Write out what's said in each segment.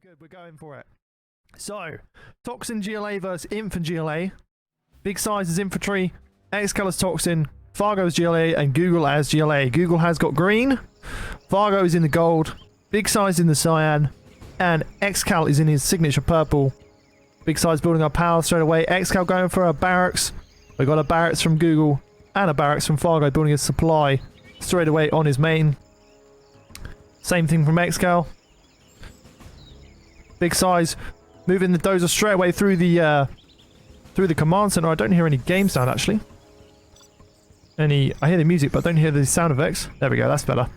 good. We're going for it. So, Toxin GLA versus Infant GLA. BigSize is Infantry, ExCaL is Toxin, Fargo is GLA, and Google as GLA. Google has got green, Fargo is in the gold, BigSize in the cyan, and ExCaL is in his signature purple. BigSize building our power straight away. ExCaL going for a barracks. We got a barracks from Google and a barracks from Fargo building his supply straight away on his main. Same thing from ExCaL. BigSize moving the dozer straight away through the command center. I don't hear any game sound actually. I hear the music, but I don't hear the sound effects. There we go, that's better.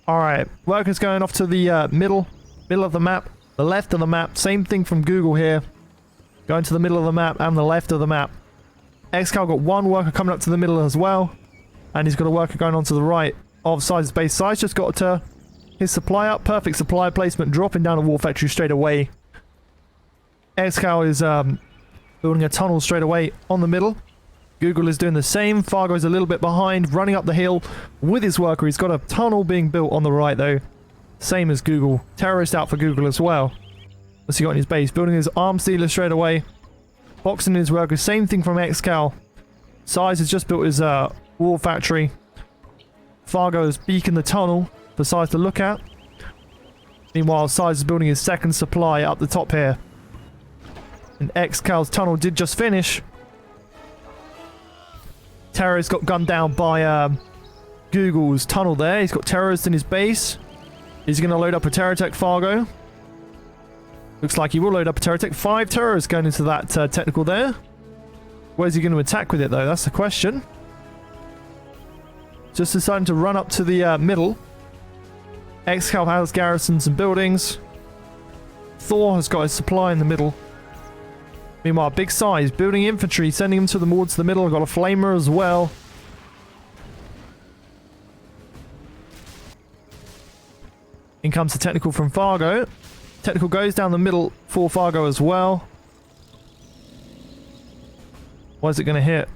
Alright, workers going off to the middle of the map, the left of the map. Same thing from Google here. Going to the middle of the map and the left of the map. ExCaL got one worker coming up to the middle as well. And he's got a worker going on to the right of Size's base. Size just got his supply up. Perfect supply placement, dropping down a war factory straight away. ExCaL is building a tunnel straight away on the middle. Google is doing the same. Fargo is a little bit behind, running up the hill with his worker. He's got a tunnel being built on the right though. Same as Google. Terrorist out for Google as well. What's he got in his base? Building his arms dealer straight away. Boxing his workers. Same thing from ExCaL. Size has just built his war factory. Fargo is beaking the tunnel for Size to look at. Meanwhile, Size is building his second supply up the top here. And ExCal's tunnel did just finish. Terrorist got gunned down by Google's tunnel there. He's got terrorists in his base. He's going to load up a terror tech Fargo. Looks like he will load up a terror tech. 5 terrorists going into that technical there. Where's he going to attack with it though? That's the question. Just deciding to run up to the middle. ExCaL has garrisons and buildings. ThoR has got his supply in the middle. Meanwhile, BigSize building infantry, sending them towards the middle. Got a flamer as well. In comes the technical from Fargo. Technical goes down the middle for Fargo as well. What is it going to hit?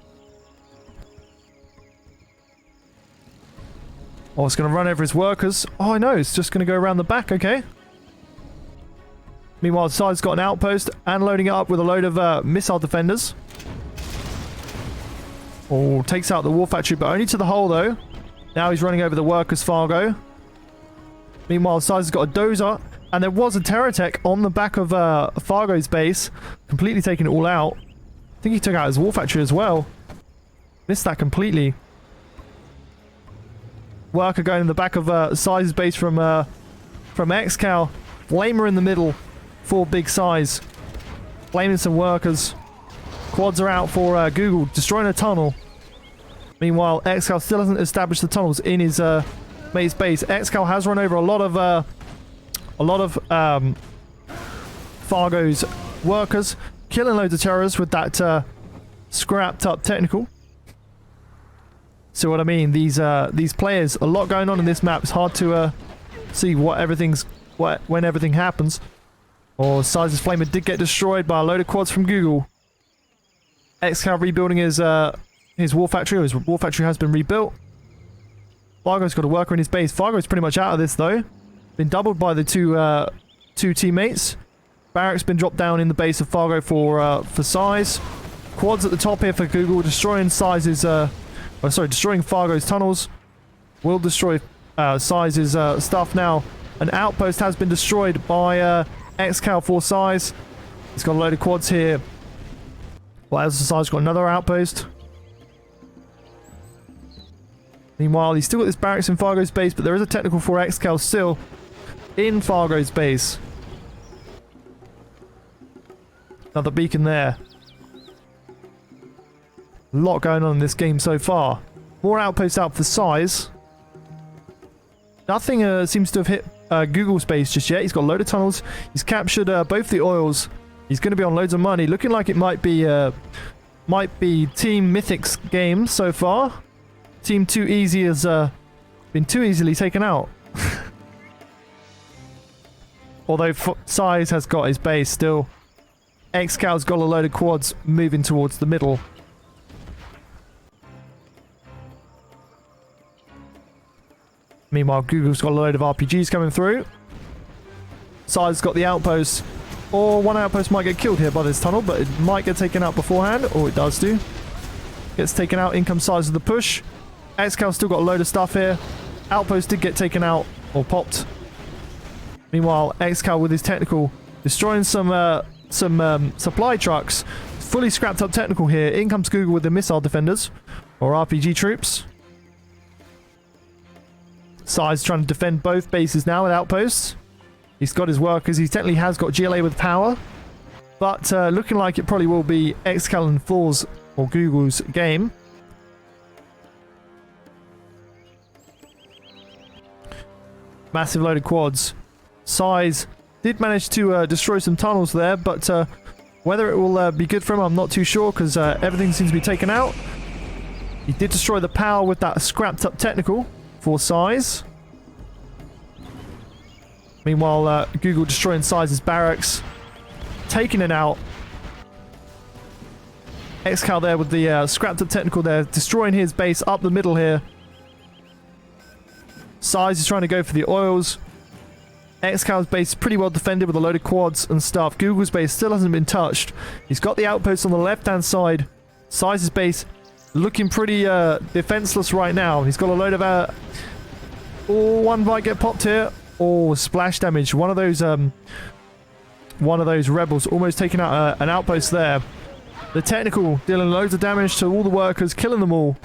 Oh, it's going to run over his workers. Oh, I know. It's just going to go around the back. Okay. Meanwhile, Side's got an outpost and loading it up with a load of missile defenders. Oh, takes out the war factory, but only to the hull though. Now he's running over the workers, Fargo. Meanwhile, Size has got a dozer, and there was a terror tech on the back of Fargo's base, completely taking it all out. I think he took out his war factory as well. Missed that completely. Worker going in the back of Size's base from ExCaL. Flamer in the middle for BigSize. Flaming some workers. Quads are out for Google, destroying a tunnel. Meanwhile, ExCaL still hasn't established the tunnels in his mate's base. ExCaL has run over a lot of Fargo's workers, killing loads of terrorists with that scrapped up technical. See what I mean? These players, a lot going on in this map. It's hard to see when everything happens. Or Size's flamer did get destroyed by a load of quads from Google. ExCaL rebuilding his war factory. His war factory has been rebuilt. Fargo's got a worker in his base. Fargo's pretty much out of this though. Been doubled by the two teammates. Barracks been dropped down in the base of Fargo for Size. Quads at the top here for Google, destroying destroying Fargo's tunnels. Will destroy Size's stuff now. An outpost has been destroyed by ExCaL for Size. He's got a load of quads here. Well, as Size got another outpost. Meanwhile, he's still got this barracks in Fargo's base, but there is a technical for ExCaL still in Fargo's base. Another beacon there. A lot going on in this game so far. More outposts out for Size. Nothing seems to have hit Google's base just yet. He's got a load of tunnels. He's captured both the oils. He's going to be on loads of money. Looking like it might be Team Mythics game so far. Team Too Easy has been too easily taken out. Although Size has got his base still. ExCal's got a load of quads moving towards the middle. Meanwhile, Google's got a load of RPGs coming through. Side's got the outpost. Or one outpost might get killed here by this tunnel, but it might get taken out beforehand. Or it does do. Gets taken out. In comes Size with the push. ExCaL still got a load of stuff here. Outpost did get taken out or popped. Meanwhile, ExCaL with his technical destroying some supply trucks. Fully scrapped up technical here. In comes Google with the missile defenders or RPG troops. Size trying to defend both bases now with outposts. He's got his workers. He technically has got GLA with power. But looking like it probably will be ExCaL and ThoR's or Google's game. Massive load of quads. Size did manage to destroy some tunnels there, but whether it will be good for him, I'm not too sure, because everything seems to be taken out. He did destroy the power with that scrapped up technical for Size. Meanwhile, Google destroying Size's barracks, taking it out. ExCaL there with the scrapped up technical there, destroying his base up the middle here. Size is trying to go for the oils. ExCal's base is pretty well defended with a load of quads and stuff. Google's base still hasn't been touched. He's got the outposts on the left-hand side. Size's base looking pretty defenseless right now. He's got a load of... oh, one might get popped here. Oh, splash damage. One of those rebels almost taking out an outpost there. The technical dealing loads of damage to all the workers, killing them all.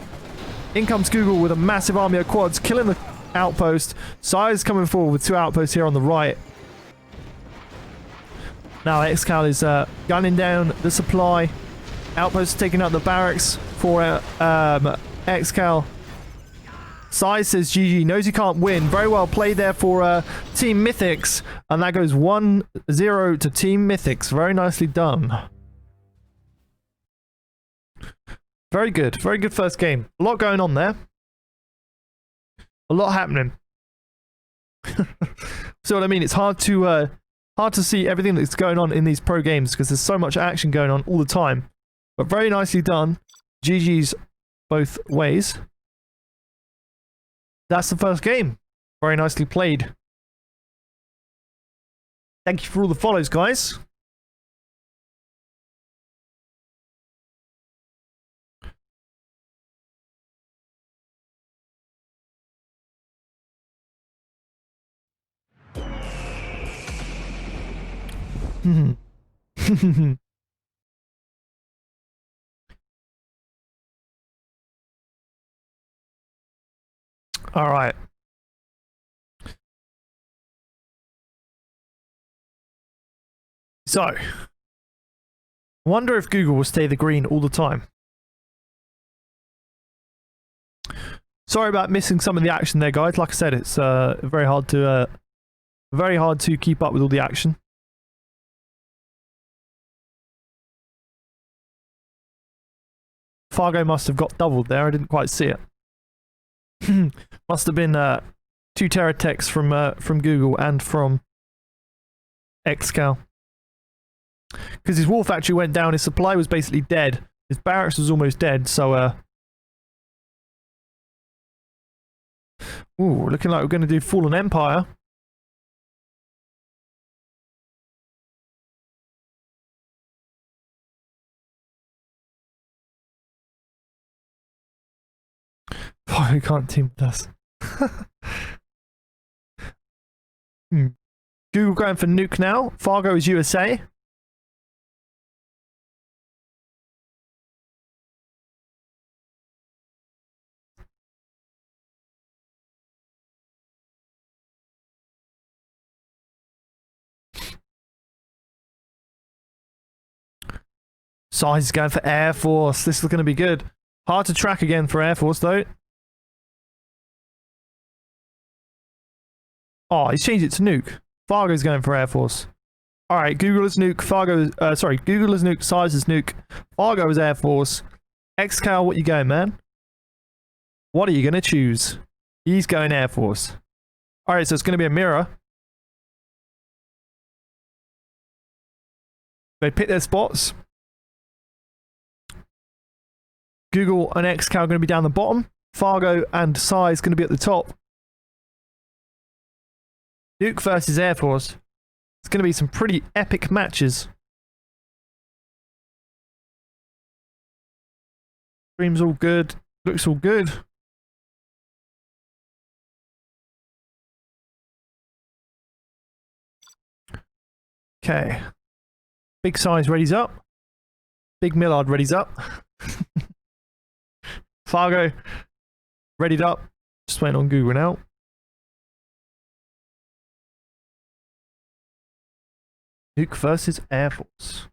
In comes Google with a massive army of quads, killing the outpost. Size coming forward with two outposts here on the right. Now ExCaL is gunning down the supply. Outposts taking out the barracks for ExCaL. Size says GG, knows he can't win. Very well played there for Team Mythics. And that goes 1-0 to Team Mythics. Very nicely done. Very good. Very good first game. A lot going on there. A lot happening. So what I mean, it's hard to see everything that's going on in these pro games because there's so much action going on all the time. But very nicely done. GG's both ways. That's the first game. Very nicely played. Thank you for all the follows, guys. All right. So, I wonder if Google will stay the green all the time. Sorry about missing some of the action there, guys. Like I said, it's very hard to keep up with all the action. Fargo must have got doubled there. I didn't quite see it. Must have been 2 teratex from Google and from ExCaL. Because his war factory went down, his supply was basically dead. His barracks was almost dead, so ooh, looking like we're going to do Fallen Empire. Oh, we can't team with us. Google going for nuke now. Fargo is USA. Size is going for Air Force. This is going to be good. Hard to track again for Air Force, though. Oh, he's changed it to nuke. Fargo's going for Air Force. Alright, Google is nuke. Google is nuke. Size is nuke. Fargo is Air Force. ExCaL, what you going, man? What are you going to choose? He's going Air Force. Alright, so it's going to be a mirror. They pick their spots. Google and ExCaL are going to be down the bottom. Fargo and Size going to be at the top. Nuke versus Air Force. It's going to be some pretty epic matches. Stream's all good. Looks all good. Okay. BigSize ready's up. Big Millard ready's up. Fargo readied up. Just waiting on Google now. Nuke versus Air Force.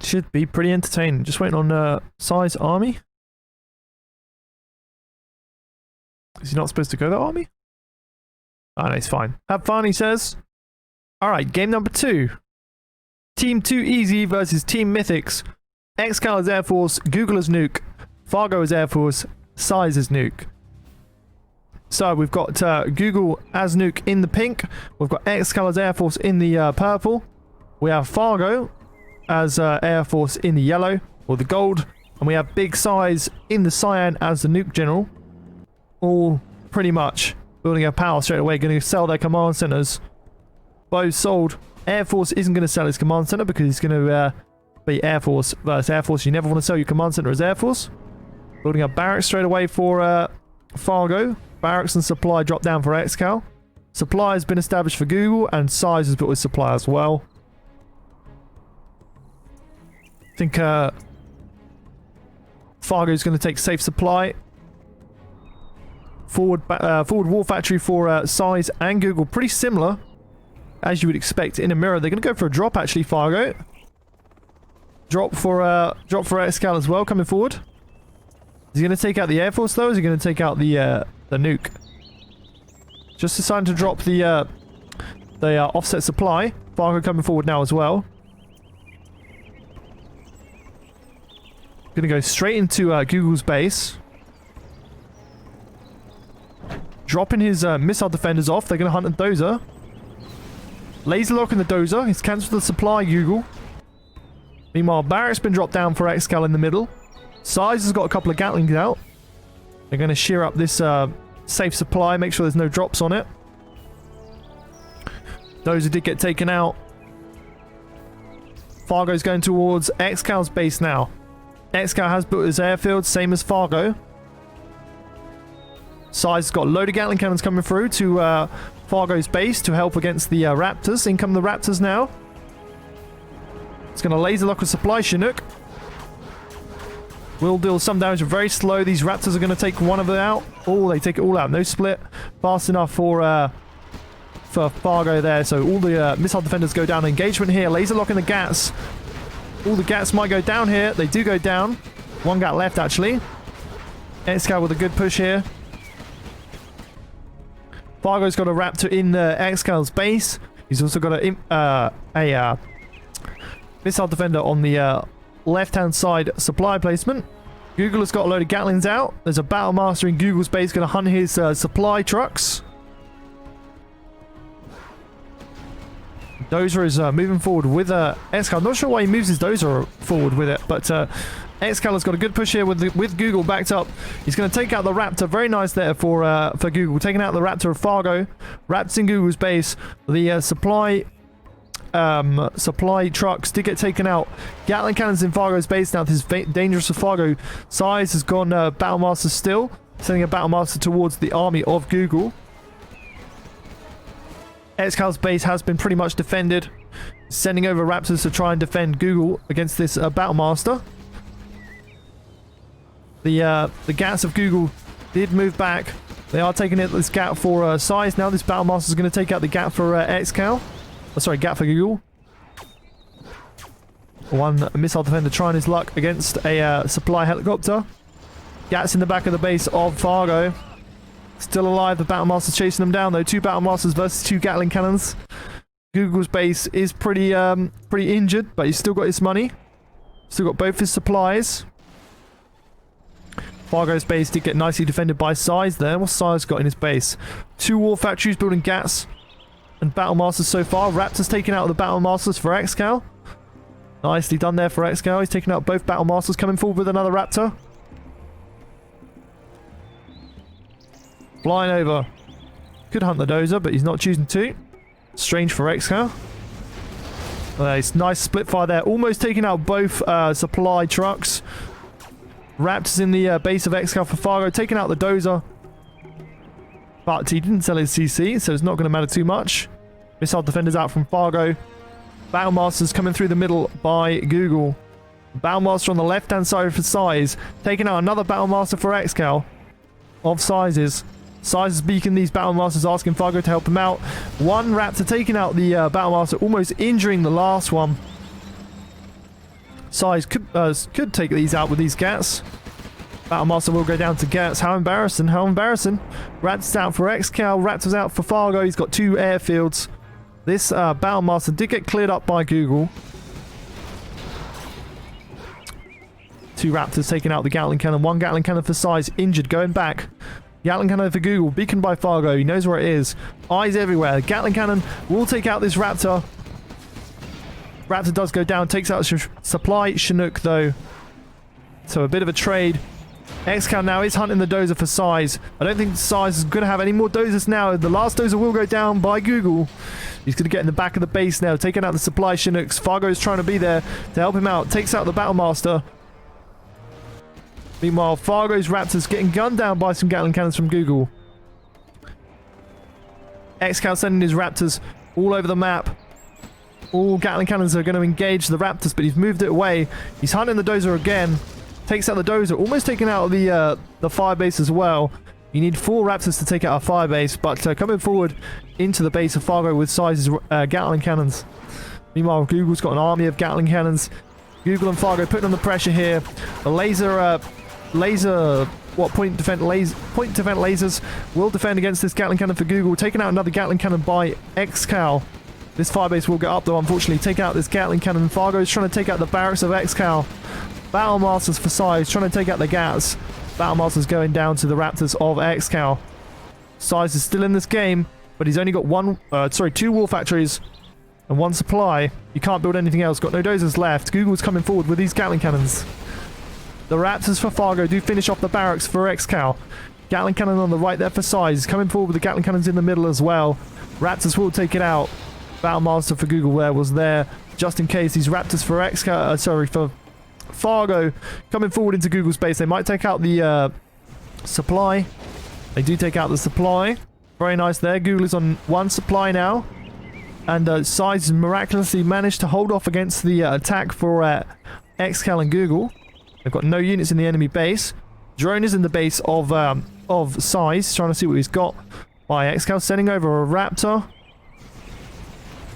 Should be pretty entertaining. Just waiting on Size Army. Is he not supposed to go to Army? Oh no, he's fine. Have fun, he says. Alright, game number 2. Team 2 Easy versus Team Mythics. ExCaL is Air Force, Google is Nuke, Fargo is Air Force, Size is Nuke. So we've got Google as Nuke in the pink. We've got ExCaL as Air Force in the purple. We have Fargo as Air Force in the yellow, or the gold. And we have BigSize in the cyan as the Nuke General. All pretty much building a power straight away, going to sell their command centers. Both sold. Air Force isn't going to sell his command center because he's going to be Air Force versus Air Force. You never want to sell your command center as Air Force. Building a barracks straight away for Fargo. Barracks and supply drop down for ExCaL. Supply has been established for Google, and Size has built his supply as well. I think Fargo's going to take safe supply. Forward War Factory for Size and Google. Pretty similar, as you would expect in a mirror. They're going to go for a drop, actually, Fargo. Drop for ExCaL as well, coming forward. Is he going to take out the Air Force, though? Or is he going to take out the nuke? Just deciding to drop the offset supply. Fargo coming forward now as well. Going to go straight into Google's base. Dropping his missile defenders off. They're going to hunt a dozer. Laser lock in the dozer. He's cancelled the supply, Google. Meanwhile, Barrack's been dropped down for ExCaL in the middle. Size has got a couple of Gatlings out. They're going to shear up this safe supply. Make sure there's no drops on it. Dozer did get taken out. Fargo's going towards ExCaL's base now. ExCaL has built his airfield, same as Fargo. Size has got a load of Gatling cannons coming through to Fargo's base to help against the Raptors. In come the Raptors now. It's going to laser lock a supply Chinook. Will deal some damage, very slow. These Raptors are going to take one of them out. Oh, they take it all out. No split. Fast enough for Fargo there. So all the missile defenders go down. Engagement here. Laser lock in the Gats. All the Gats might go down here. They do go down. One Gat left, actually. ExCaL with a good push here. Fargo's got a Raptor in ExCaL's base. He's also got a missile defender on the left-hand side supply placement. Google has got a load of Gatlings out. There's a Battle Master in Google's base going to hunt his supply trucks. Dozer is moving forward with ExCaL. I'm not sure why he moves his Dozer forward with it, but ExCaL has got a good push here with Google backed up. He's going to take out the Raptor. Very nice there for Google. Taking out the Raptor of Fargo. Raptors in Google's base. The supply trucks did get taken out. Gatling cannons in Fargo's base now. This is dangerous for Fargo. Size has gone Battlemaster still. Sending a Battlemaster towards the army of Google. ExCaL's base has been pretty much defended. Sending over Raptors to try and defend Google against this Battlemaster. The Gats of Google did move back. They are taking this Gat for Size now. This Battlemaster is going to take out the Gat for ExCaL. Oh, sorry, Gat for Google. One missile defender trying his luck against a supply helicopter. Gats in the back of the base of Fargo. Still alive. The Battlemaster's chasing them down though. 2 Battlemasters versus 2 Gatling cannons. Google's base is pretty injured, but he's still got his money. Still got both his supplies. Fargo's base did get nicely defended by Size there. What's Size got in his base? 2 war factories building Gats and Battlemasters so far. Raptors taking out the Battlemasters for ExCaL. Nicely done there for ExCaL. He's taking out both Battlemasters, coming forward with another Raptor. Flying over. Could hunt the dozer, but he's not choosing to. Strange for ExCaL. It's nice split fire there. Almost taking out both supply trucks. Raptors in the base of ExCaL for Fargo. Taking out the dozer. But he didn't sell his CC, so it's not going to matter too much. Missile defenders out from Fargo. Battlemaster's coming through the middle by Google. Battlemaster on the left-hand side for Size. Taking out another Battlemaster for ExCaL. Of Sizes. Size is beaking these Battlemasters, asking Fargo to help him out. One Raptor taking out the Battlemaster, almost injuring the last one. Size could take these out with these Gats. Battlemaster will go down to Gats. How embarrassing, how embarrassing. Raptors out for ExCaL, Raptors out for Fargo. He's got 2 airfields. This Battlemaster did get cleared up by Google. 2 Raptors taking out the Gatling Cannon. 1 Gatling Cannon for Size, injured, going back. Gatling Cannon for Google, beaconed by Fargo. He knows where it is. Eyes everywhere. Gatling Cannon will take out this Raptor. Raptor does go down. Takes out supply Chinook, though. So a bit of a trade. ExCaL now is hunting the dozer for Size. I don't think Size is going to have any more dozers now. The last dozer will go down by Google. He's going to get in the back of the base now. Taking out the supply Chinooks. Fargo is trying to be there to help him out. Takes out the Battlemaster. Meanwhile, Fargo's Raptors getting gunned down by some Gatling Cannons from Google. ExCaL sending his Raptors all over the map. All Gatling Cannons are going to engage the Raptors, but he's moved it away. He's hunting the dozer again. Takes out the dozer, almost taking out the firebase as well. You need 4 Raptors to take out a firebase, but coming forward into the base of Fargo with Size's Gatling Cannons. Meanwhile, Google's got an army of Gatling Cannons. Google and Fargo putting on the pressure here. The point defense lasers will defend against this Gatling Cannon for Google. Taking out another Gatling Cannon by ExCaL. This firebase will get up though, unfortunately. Take out this Gatling Cannon. Fargo is trying to take out the barracks of ExCaL. Battlemasters for Size trying to take out the Gats. Battlemasters going down to the Raptors of ExCaL. Size is still in this game, but he's only got 2 war factories and 1 supply. You can't build anything else. Got no dozers left. Google's coming forward with these Gatling Cannons. The Raptors for Fargo do finish off the barracks for ExCaL. Gatling Cannon on the right there for Size. He's coming forward with the Gatling Cannons in the middle as well. Raptors will take it out. Battlemaster for Google there was there just in case. These Raptors for for Fargo coming forward into Google's base. They might take out the supply. They do take out the supply. Very nice there. Google is on 1 supply now. And Size has miraculously managed to hold off against the attack for ExCaL and Google. They've got no units in the enemy base. Drone is in the base of Size, trying to see what he's got. By ExCaL, sending over a Raptor.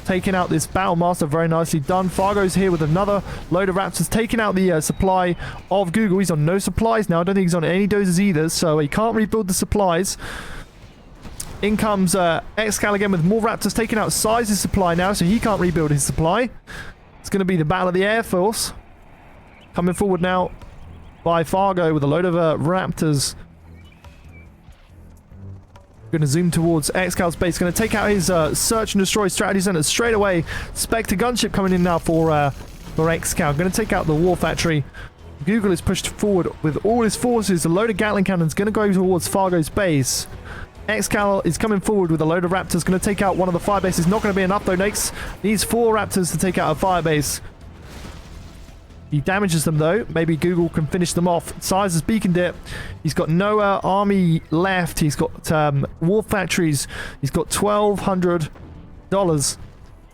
Taking out this Battlemaster, very nicely done. Fargo's here with another load of Raptors, taking out the supply of Google. He's on no supplies now. I don't think he's on any dozers either, so he can't rebuild the supplies. In comes ExCaL again with more Raptors, taking out Size's supply now, so he can't rebuild his supply. It's going to be the Battle of the Air Force. Coming forward now by Fargo with a load of Raptors. Going to zoom towards ExCal's base. Going to take out his search and destroy strategy center straight away. Spectre gunship coming in now for ExCaL. Going to take out the war factory. Google is pushed forward with all his forces. A load of Gatling cannons going to go towards Fargo's base. ExCaL is coming forward with a load of Raptors. Going to take out one of the fire bases. Not going to be enough though. Needs 4 Raptors to take out a fire base. He damages them though. Maybe Google can finish them off. Size has beaconed it. He's got no army left. He's got war factories. He's got $1,200.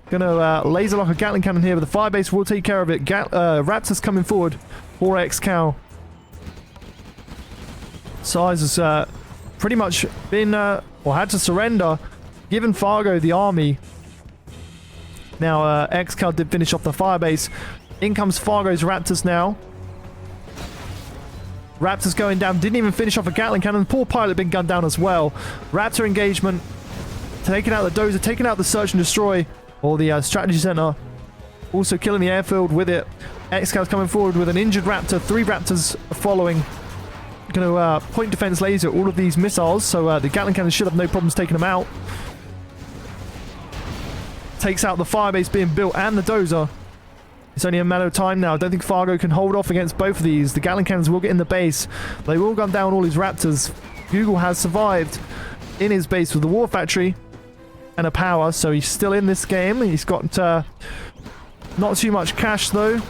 Gonna laser lock a Gatling cannon here, but the firebase will take care of it. Raptors coming forward for ExCaL. Size has pretty much been or had to surrender, given Fargo the army. Now ExCaL did finish off the firebase. In comes Fargo's Raptors now. Raptors going down. Didn't even finish off a Gatling cannon. Poor pilot been gunned down as well. Raptor engagement. Taking out the dozer. Taking out the search and destroy. Or the strategy center. Also killing the airfield with it. ExCal's coming forward with an injured Raptor. 3 Raptors following. Going to point defense laser all of these missiles. So the Gatling cannon should have no problems taking them out. Takes out the firebase being built and the dozer. It's only a matter of time now. I don't think Fargo can hold off against both of these. The Gatling cannons will get in the base. They will gun down all his Raptors. Google has survived. in his base with the war factory and a power, so he's still in this game. He's got not too much cash though.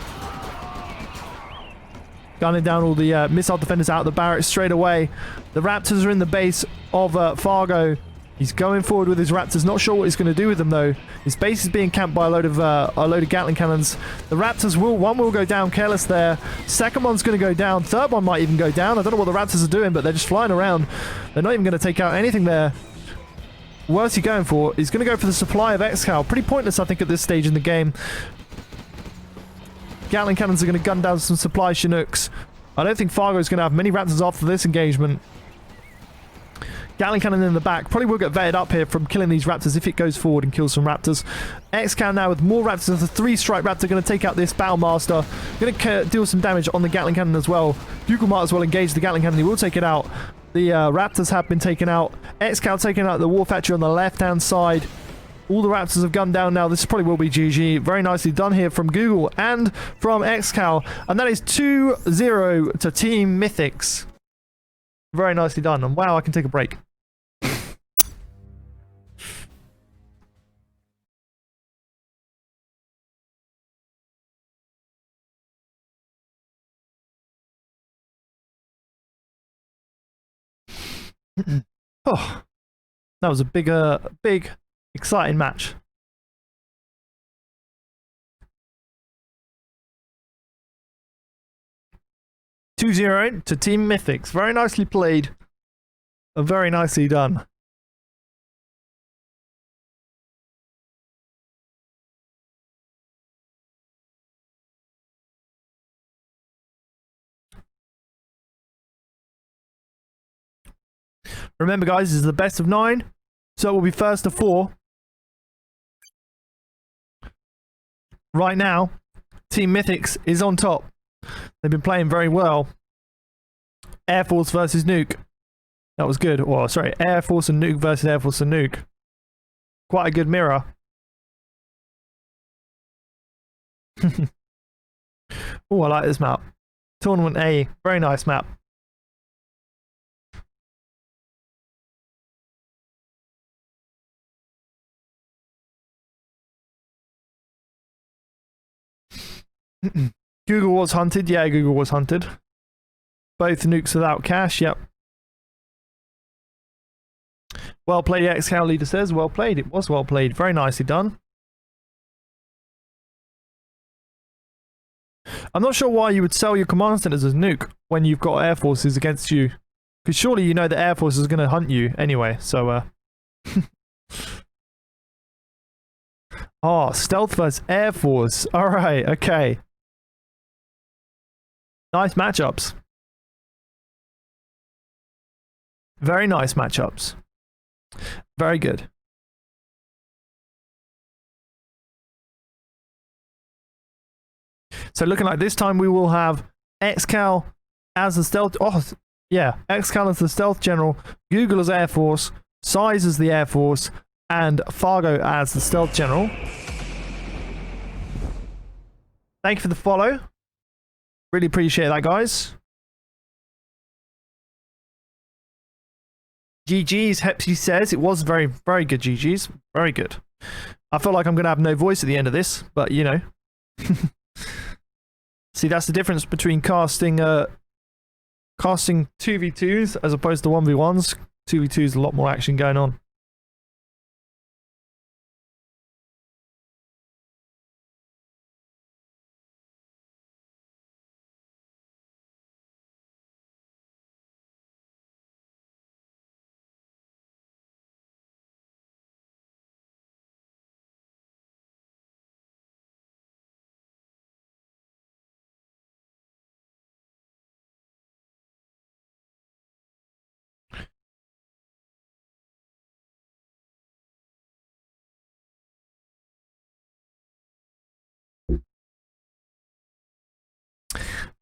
Gunning down all the missile defenders out of the barracks straight away. The Raptors are in the base of Fargo. He's going forward with his Raptors. Not sure what he's going to do with them though. His base is being camped by a load of Gatling cannons. The Raptors one will go down. Careless there. Second one's going to go down. Third one might even go down. I don't know what the Raptors are doing, but they're just flying around. They're not even going to take out anything there. What's he going for? He's going to go for the supply of ExCaL. Pretty pointless, I think, at this stage in the game. Gatling cannons are going to gun down some supply Chinooks. I don't think Fargo is going to have many Raptors after this engagement. Gatling cannon in the back. Probably will get vetted up here from killing these Raptors if it goes forward and kills some Raptors. ExCaL now with more Raptors. The 3-strike Raptor going to take out this Battlemaster. Going to deal some damage on the Gatling cannon as well. Google might as well engage the Gatling cannon. He will take it out. The Raptors have been taken out. ExCaL taking out the war factory on the left-hand side. All the Raptors have gunned down now. This probably will be GG. Very nicely done here from Google and from ExCaL. And that is 2-0 to Team Mythics. Very nicely done. And wow, I can take a break. Oh, that was a big, exciting match. (2-0) to Team Mythics. Very nicely played. Very nicely done. Remember, guys, this is the best of 9, so it will be first to 4. Right now, Team Mythics is on top. They've been playing very well. Air Force versus Nuke. That was good. Oh, sorry, Air Force and Nuke versus Air Force and Nuke. Quite a good mirror. Oh, I like this map. Tournament A. Very nice map. Google was hunted. Yeah, Google was hunted. Both nukes without cash. Yep. Well played, ExCaL leader says. Well played. It was well played. Very nicely done. I'm not sure why you would sell your command centers as nuke when you've got air forces against you. Because surely you know the air force is going to hunt you anyway. So, oh, stealth versus air force. Alright, okay. Nice matchups. Very nice matchups. Very good. So looking like this time we will have ExCaL as the stealth. Oh, yeah. ExCaL as the stealth general, Google as Air Force, Size as the Air Force, and Fargo as the stealth general. Thank you for the follow. Really appreciate that, guys. GG's, Hepsi says. It was very, very good, GG's. Very good. I feel like I'm going to have no voice at the end of this, but you know. See, that's the difference between casting 2v2s as opposed to 1v1s. 2v2s, a lot more action going on.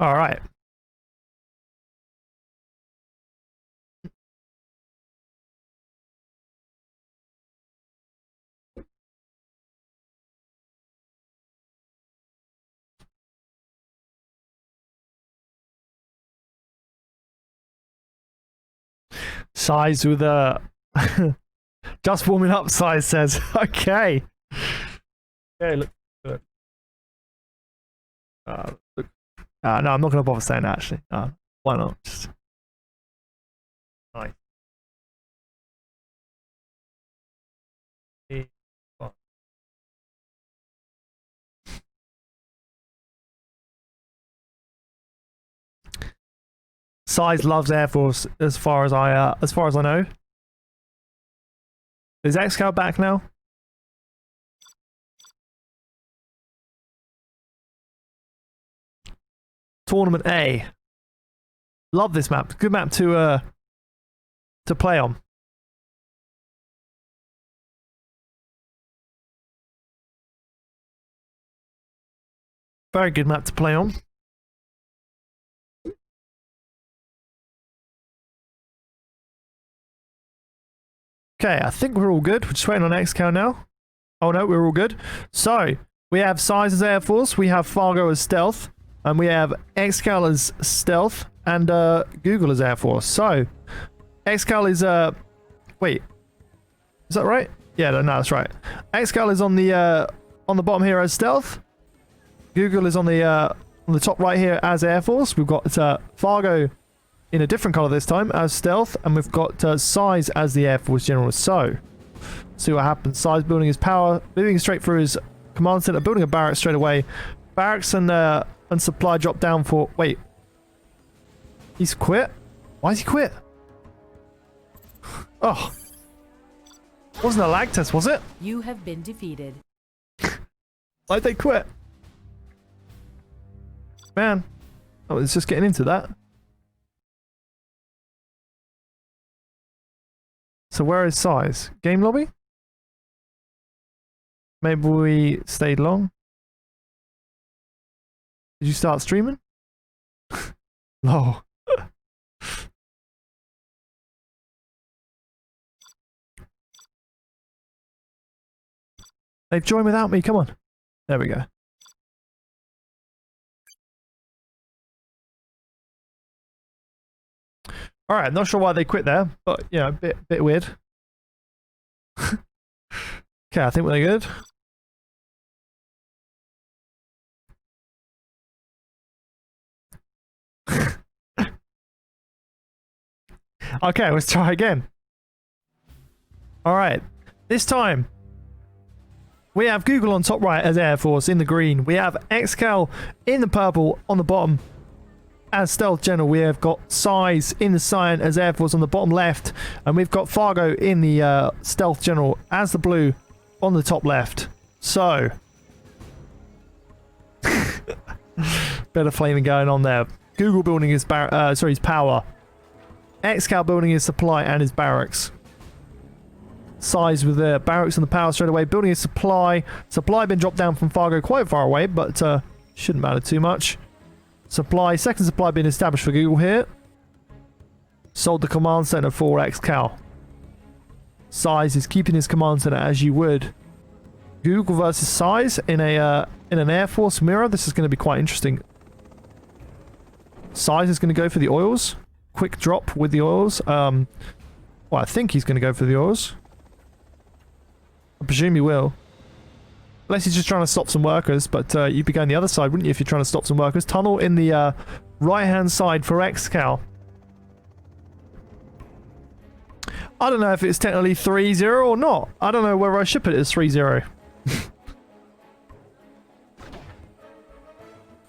All right. Size with a Just warming up, Size says. Okay. Okay, look. Look. No, I'm not going to bother saying that, actually. Why not? Just... Nice. Size loves Air Force, as far as I know. Is ExCaL back now? Tournament A. Love this map. Good map to play on. Very good map to play on. Okay, I think we're all good. We're just waiting on ExCaL now. Oh no, we're all good. So, we have Size as Air Force, we have Fargo as Stealth, and we have ExCaL as Stealth, and Google as Air Force. So, ExCaL is, wait. Is that right? Yeah, no, that's right. ExCaL is on the bottom here as Stealth. Google is on the top right here as Air Force. We've got Fargo in a different color this time as Stealth, and we've got Size as the Air Force General. So, see what happens. Size building his power, moving straight through his command center, building a barracks straight away. Barracks and supply drop down for... Wait. He's quit? Why has he quit? Oh. Wasn't a lag test, was it? You have been defeated. Why'd they quit? Man. Oh, it's just getting into that. So where is Size? Game lobby? Maybe we stayed long? Did you start streaming? No. They've joined without me, come on. There we go. Alright, not sure why they quit there, but yeah, a bit weird. Okay, I think we're good. Okay, let's try again. Alright, this time we have Google on top right as Air Force in the green. We have ExCaL in the purple on the bottom as Stealth General. We have got Size in the cyan as Air Force on the bottom left, and we've got Fargo in the Stealth General as the blue on the top left. So, bit of flaming going on there. Google building his his power. ExCaL building his supply and his barracks. Size with the barracks and the power straight away, building his supply. Supply been dropped down from Fargo quite far away, but shouldn't matter too much. Supply, second supply being established for Google here. Sold the command center for ExCaL. Size is keeping his command center as you would. Google versus Size in an Air Force mirror. This is going to be quite interesting. Size is going to go for the oils. Quick drop with the oils. Well, I think he's going to go for the oils. I presume he will. Unless he's just trying to stop some workers, but you'd be going the other side, wouldn't you, if you're trying to stop some workers? Tunnel in the right-hand side for ExCaL. I don't know if it's technically 3-0 or not. I don't know whether I should put it as 3-0.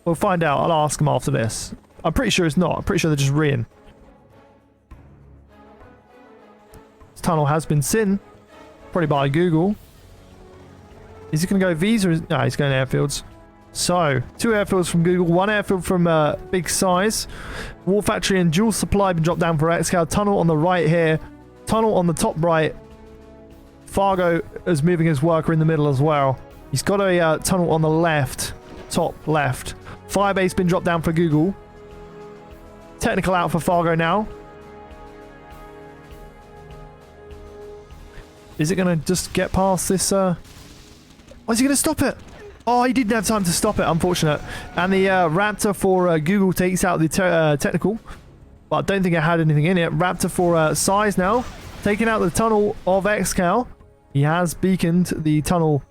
We'll find out. I'll ask him after this. I'm pretty sure it's not. I'm pretty sure they're just reeing. This tunnel has been seen. Probably by Google. Is he going to go V's or is... No, he's going airfields. So, 2 airfields from Google, 1 airfield from BigSize. War Factory and dual supply been dropped down for ExCaL. Tunnel on the right here. Tunnel on the top right. Fargo is moving his worker in the middle as well. He's got a tunnel on the left. Top left. Firebase been dropped down for Google. Technical out for Fargo now. Is it going to just get past this... Oh, is he going to stop it? Oh, he didn't have time to stop it, unfortunate. And the Raptor for Google takes out the technical. But I don't think it had anything in it. Raptor for Size now. taking out the tunnel of ExCaL. He has beaconed the tunnel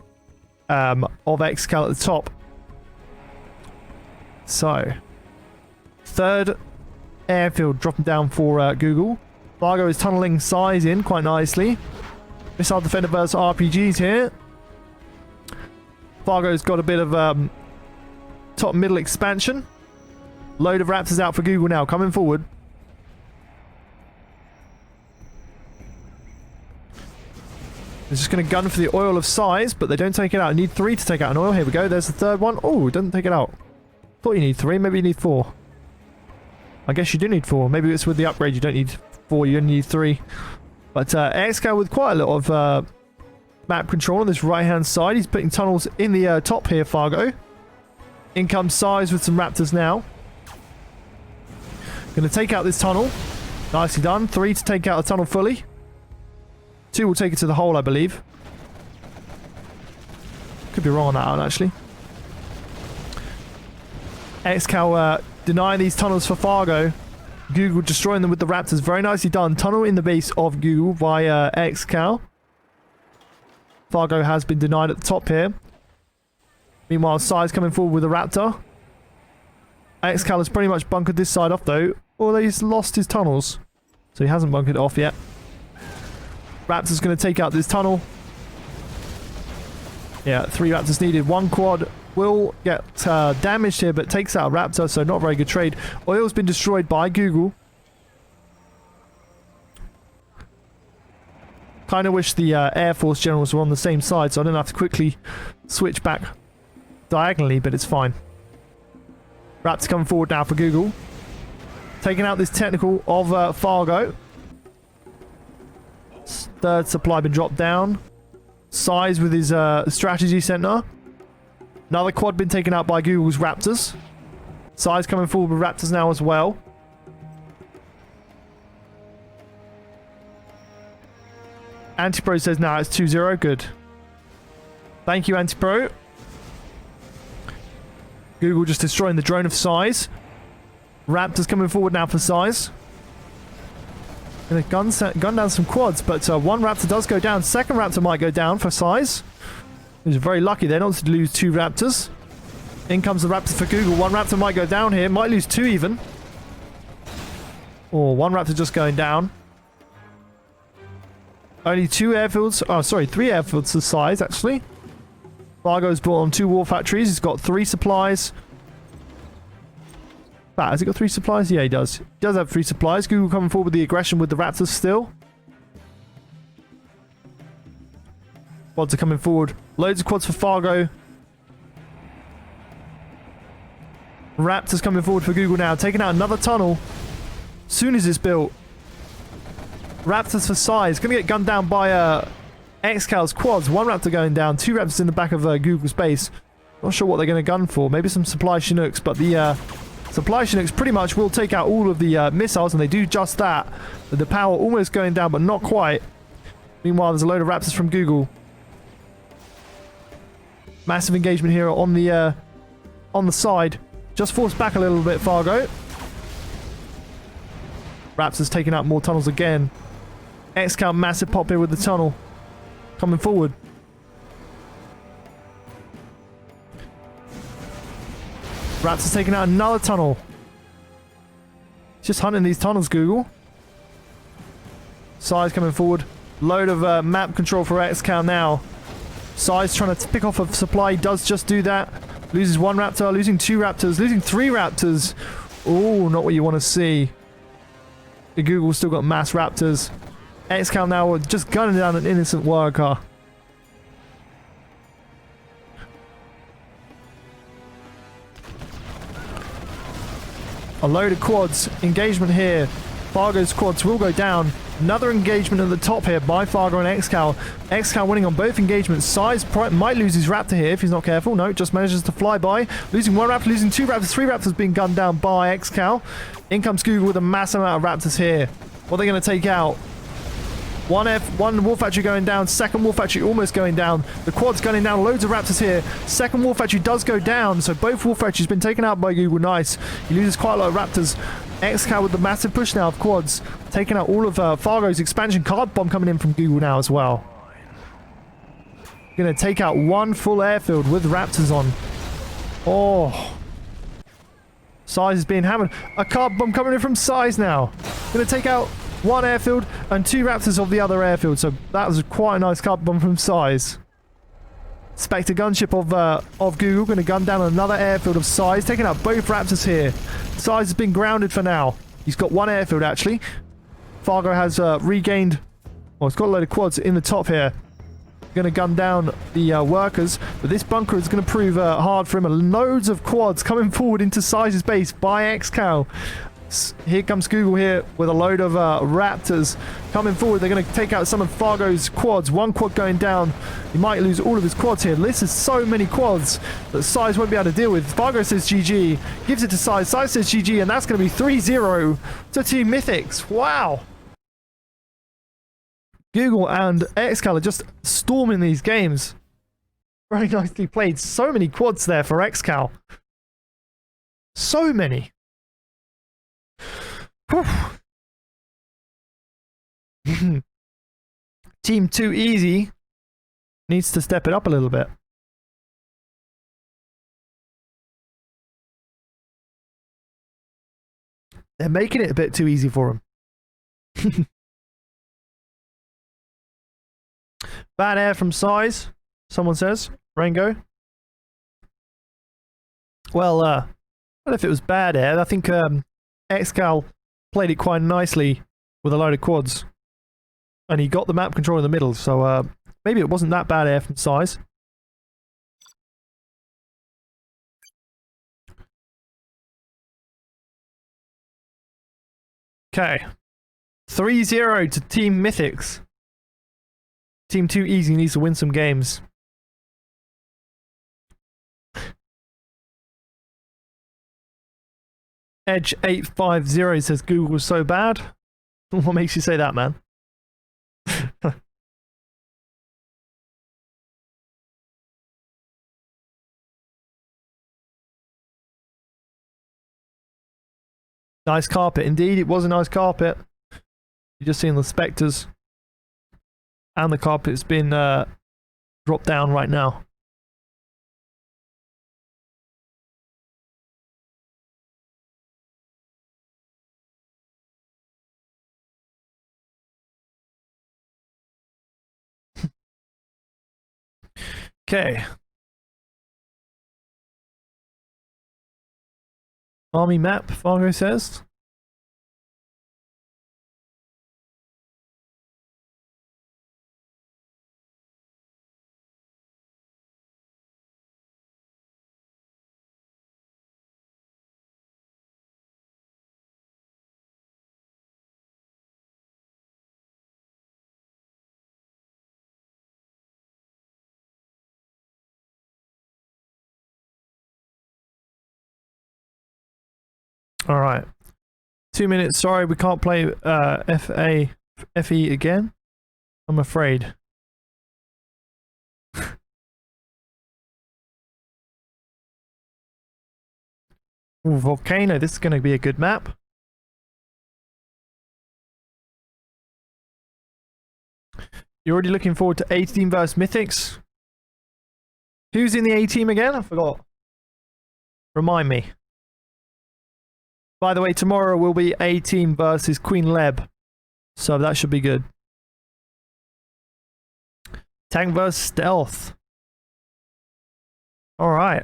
of ExCaL at the top. So, third airfield dropping down for Google. Fargo is tunneling size in quite nicely. Missile Defender versus RPGs here. Fargo's got a bit of top middle expansion. Load of Raptors out for Google now, coming forward. They're just going to gun for the oil of size, but they don't take it out. I need 3 to take out an oil. Here we go. There's the third one. Oh, it doesn't take it out. Thought you need 3. Maybe you need 4. I guess you do need 4. Maybe it's with the upgrade you don't need 4. You only need 3. But ExCaL with quite a lot of map control on this right-hand side. He's putting tunnels in the top here, Fargo. In comes Size with some Raptors now. Going to take out this tunnel. Nicely done. 3 to take out the tunnel fully. 2 will take it to the hole, I believe. Could be wrong on that one, actually. ExCaL denying these tunnels for Fargo. Google destroying them with the Raptors. Very nicely done. Tunnel in the base of Google via ExCaL. Fargo has been denied at the top here. Meanwhile, Size coming forward with a Raptor. ExCaL has pretty much bunkered this side off, though. Although he's lost his tunnels. So he hasn't bunkered it off yet. Raptor's going to take out this tunnel. Yeah, 3 Raptors needed. 1 quad will get damaged here, but takes out a Raptor, so not a very good trade. Oil's been destroyed by Google. Kind of wish the Air Force generals were on the same side, so I don't have to quickly switch back diagonally, but it's fine. Raptor coming forward now for Google. Taking out this technical of Fargo. Third supply been dropped down. Size with his strategy center. Another quad been taken out by Google's Raptors. Size coming forward with Raptors now as well. Antipro says now it's 2-0. Good. Thank you, Antipro. Google just destroying the drone of Size. Raptors coming forward now for Size. Gonna gun down some quads, but 1 Raptor does go down. Second Raptor might go down for Size. He's very lucky there not to lose 2 Raptors. In comes the Raptor for Google. 1 Raptor might go down here. Might lose 2 even. Or 1 Raptor just going down. Only 2 airfields. Oh, sorry, 3 airfields to Size, actually. Fargo's brought on 2 war factories. He's got 3 supplies. Has he got 3 supplies? Yeah, he does. He does have 3 supplies. Google coming forward with the aggression with the Raptors still. Quads are coming forward. Loads of quads for Fargo. Raptors coming forward for Google now. Taking out another tunnel. Soon as it's built. Raptors for Size. Going to get gunned down by ExCal's quads. 1 Raptor going down. 2 Raptors in the back of Google's base. Not sure what they're going to gun for. Maybe some supply Chinooks, but the supply Chinooks pretty much will take out all of the missiles, and they do just that. The power almost going down, but not quite. Meanwhile, there's a load of Raptors from Google. Massive engagement here on the side. Just forced back a little bit, Fargo. Raptors taking out more tunnels again. ExCaL massive pop here with the tunnel. Coming forward. Raptors taking out another tunnel. Just hunting these tunnels, Google. Size coming forward. Load of map control for ExCaL now. Size trying to pick off a supply. He does just do that. Loses 1 Raptor. Losing 2 Raptors. Losing 3 Raptors. Oh, not what you want to see. The Google still got mass Raptors. ExCaL now just gunning down an innocent worker. A load of quads. Engagement here. Fargo's quads will go down. Another engagement at the top here by Fargo and ExCaL. ExCaL winning on both engagements. Size might lose his Raptor here if he's not careful. No, just manages to fly by. Losing 1 Raptor, losing 2 Raptors. 3 Raptors being gunned down by ExCaL. In comes Google with a massive amount of Raptors here. What are they going to take out? One War Factory going down. Second War Factory almost going down. The quad's gunning down. Loads of Raptors here. Second War Factory does go down. So both War Factories been taken out by Google. Nice. He loses quite a lot of Raptors. ExCaL with the massive push now of quads. Taking out all of Fargo's expansion. Card bomb coming in from Google now as well. Gonna take out one full airfield with Raptors on. Oh. Size is being hammered. A card bomb coming in from Size now. Gonna take out one airfield and two Raptors of the other airfield. So that was quite a nice card bomb from Size. Spectre gunship of Google gonna gun down another airfield of Size, taking out both Raptors here. Size has been grounded for now. He's got one airfield actually. Fargo has regained. Well, it's got a load of quads in the top here. Going to gun down the workers, but this bunker is going to prove hard for him. Loads of quads coming forward into Size's base by ExCaL. Here comes Google here with a load of Raptors coming forward. They're going to take out some of Fargo's quads. One quad going down. He might lose all of his quads here. This is so many quads that Size won't be able to deal with. Fargo says GG, gives it to Size. Size says GG, and that's going to be 3-0 to Team Mythics. Wow. Google and ExCaL are just storming these games. Very nicely played. So many quads there for ExCaL. So many. Team Too Easy needs to step it up a little bit. They're making it a bit too easy for him. Bad air from Size, someone says. Rango. Well, I don't know if it was bad air. I think ExCaL played it quite nicely with a load of quads. And he got the map control in the middle, so maybe it wasn't that bad air from Size. Okay. 3-0 to Team Mythics. Team Too Easy needs to win some games. Edge 850 says Google was so bad. What makes you say that, man? Nice carpet. Indeed, it was a nice carpet. You're just seeing the Spectres. And the carpet's been dropped down right now. Okay. Army map, Fargo says. All right. 2 minutes. Sorry, we can't play FE again. I'm afraid. Ooh, Volcano. This is going to be a good map. You're already looking forward to A-Team versus Mythics? Who's in the A-Team again? I forgot. Remind me. By the way, tomorrow will be A-Team versus Queen Leb. So that should be good. Tank versus Stealth. Alright.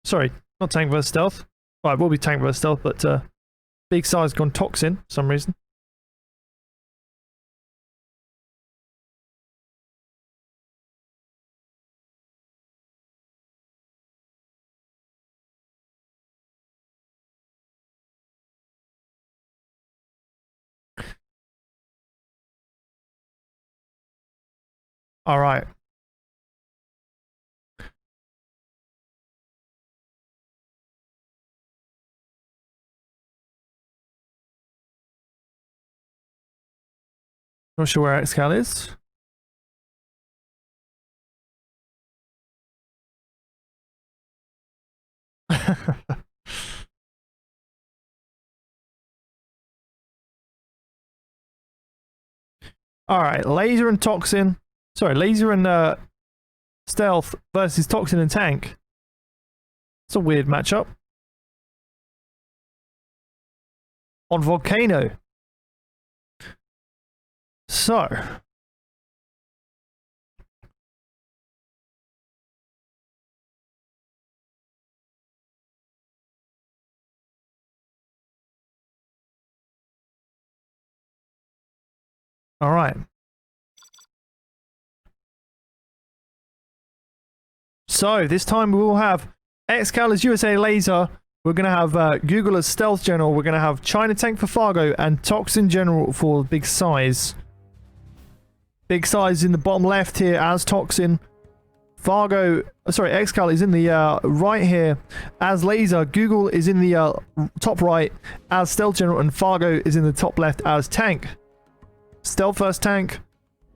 Sorry, not Tank versus Stealth. Well, it will be Tank versus Stealth, but BigSize gone Toxin for some reason. All right. Not sure where ExCaL is. Alright, laser and toxin. Sorry, laser and stealth versus toxin and tank. It's a weird matchup. On Volcano. So. All right. So this time we will have ExCaL as USA Laser. We're going to have Google as Stealth General. We're going to have China Tank for Fargo and Toxin General for BigSize. BigSize in the bottom left here as Toxin. Fargo, sorry, ExCaL is in the right here as Laser. Google is in the top right as Stealth General, and Fargo is in the top left as Tank. Stealth versus Tank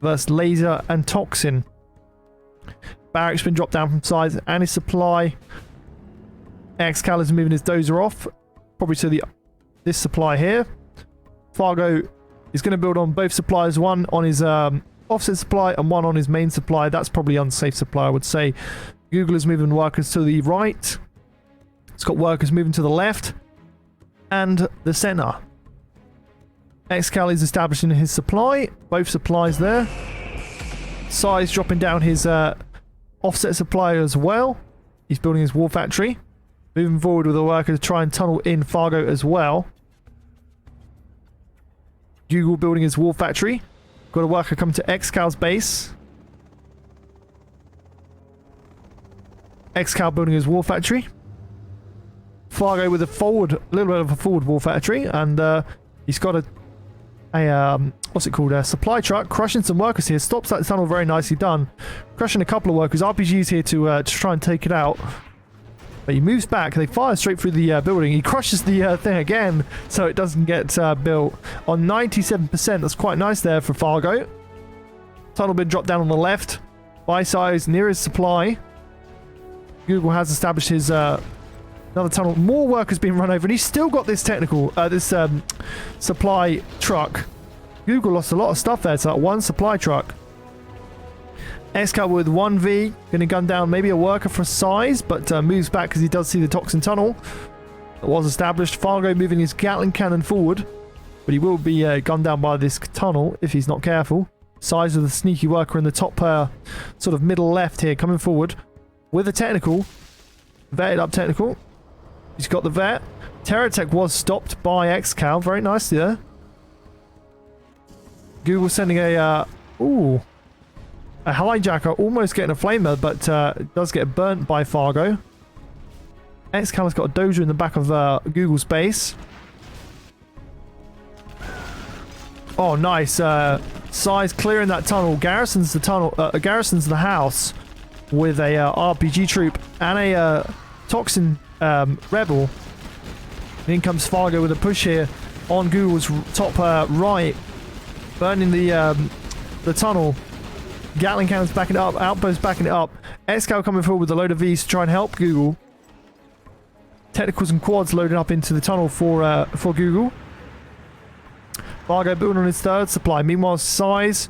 versus Laser and Toxin. Barrack's been dropped down from size and his supply. ExCaL is moving his dozer off, probably to this supply here. Fargo is going to build on both supplies, one on his offset supply and one on his main supply. That's probably unsafe supply, I would say. Google is moving workers to the right. It's got workers moving to the left and the center. ExCaL is establishing his supply, both supplies there. Size dropping down his offset supply as well. He's building his war factory. Moving forward with a worker to try and tunnel in Fargo as well. Google building his war factory. Got a worker come to ExCal's base. ExCaL building his war factory. Fargo with a little bit of a forward war factory, and he's got a what's it called? A supply truck crushing some workers here. Stops that tunnel, very nicely done. Crushing a couple of workers. RPG's here to try and take it out. But he moves back. They fire straight through the building. He crushes the thing again, so it doesn't get built. On 97%, that's quite nice there for Fargo. Tunnel been dropped down on the left. BigSize near his supply. Google has established his another tunnel. More workers being run over, and he's still got this supply truck. Google lost a lot of stuff there. It's like one supply truck. ExCaL with 1V, going to gun down maybe a worker for size, but moves back because he does see the toxin tunnel that was established. Fargo moving his Gatling cannon forward, but he will be gunned down by this tunnel if he's not careful. Size of the sneaky worker in the top sort of middle left here, coming forward with a technical. Vetted up technical. He's got the vet. Terratech was stopped by ExCaL. Very nicely there. Google sending a hijacker, almost getting a flamer, but does get burnt by Fargo. ExCaL has got a dozer in the back of Google's base. Oh, nice. Size clearing that tunnel. Garrisons the house with a RPG troop and a toxin rebel. And in comes Fargo with a push here on Google's top right, burning the tunnel. Gatling cannons backing it up, outposts backing it up. ExCaL coming forward with a load of V's to try and help Google. Technicals and quads loading up into the tunnel for Google. Fargo building on his third supply. Meanwhile, Size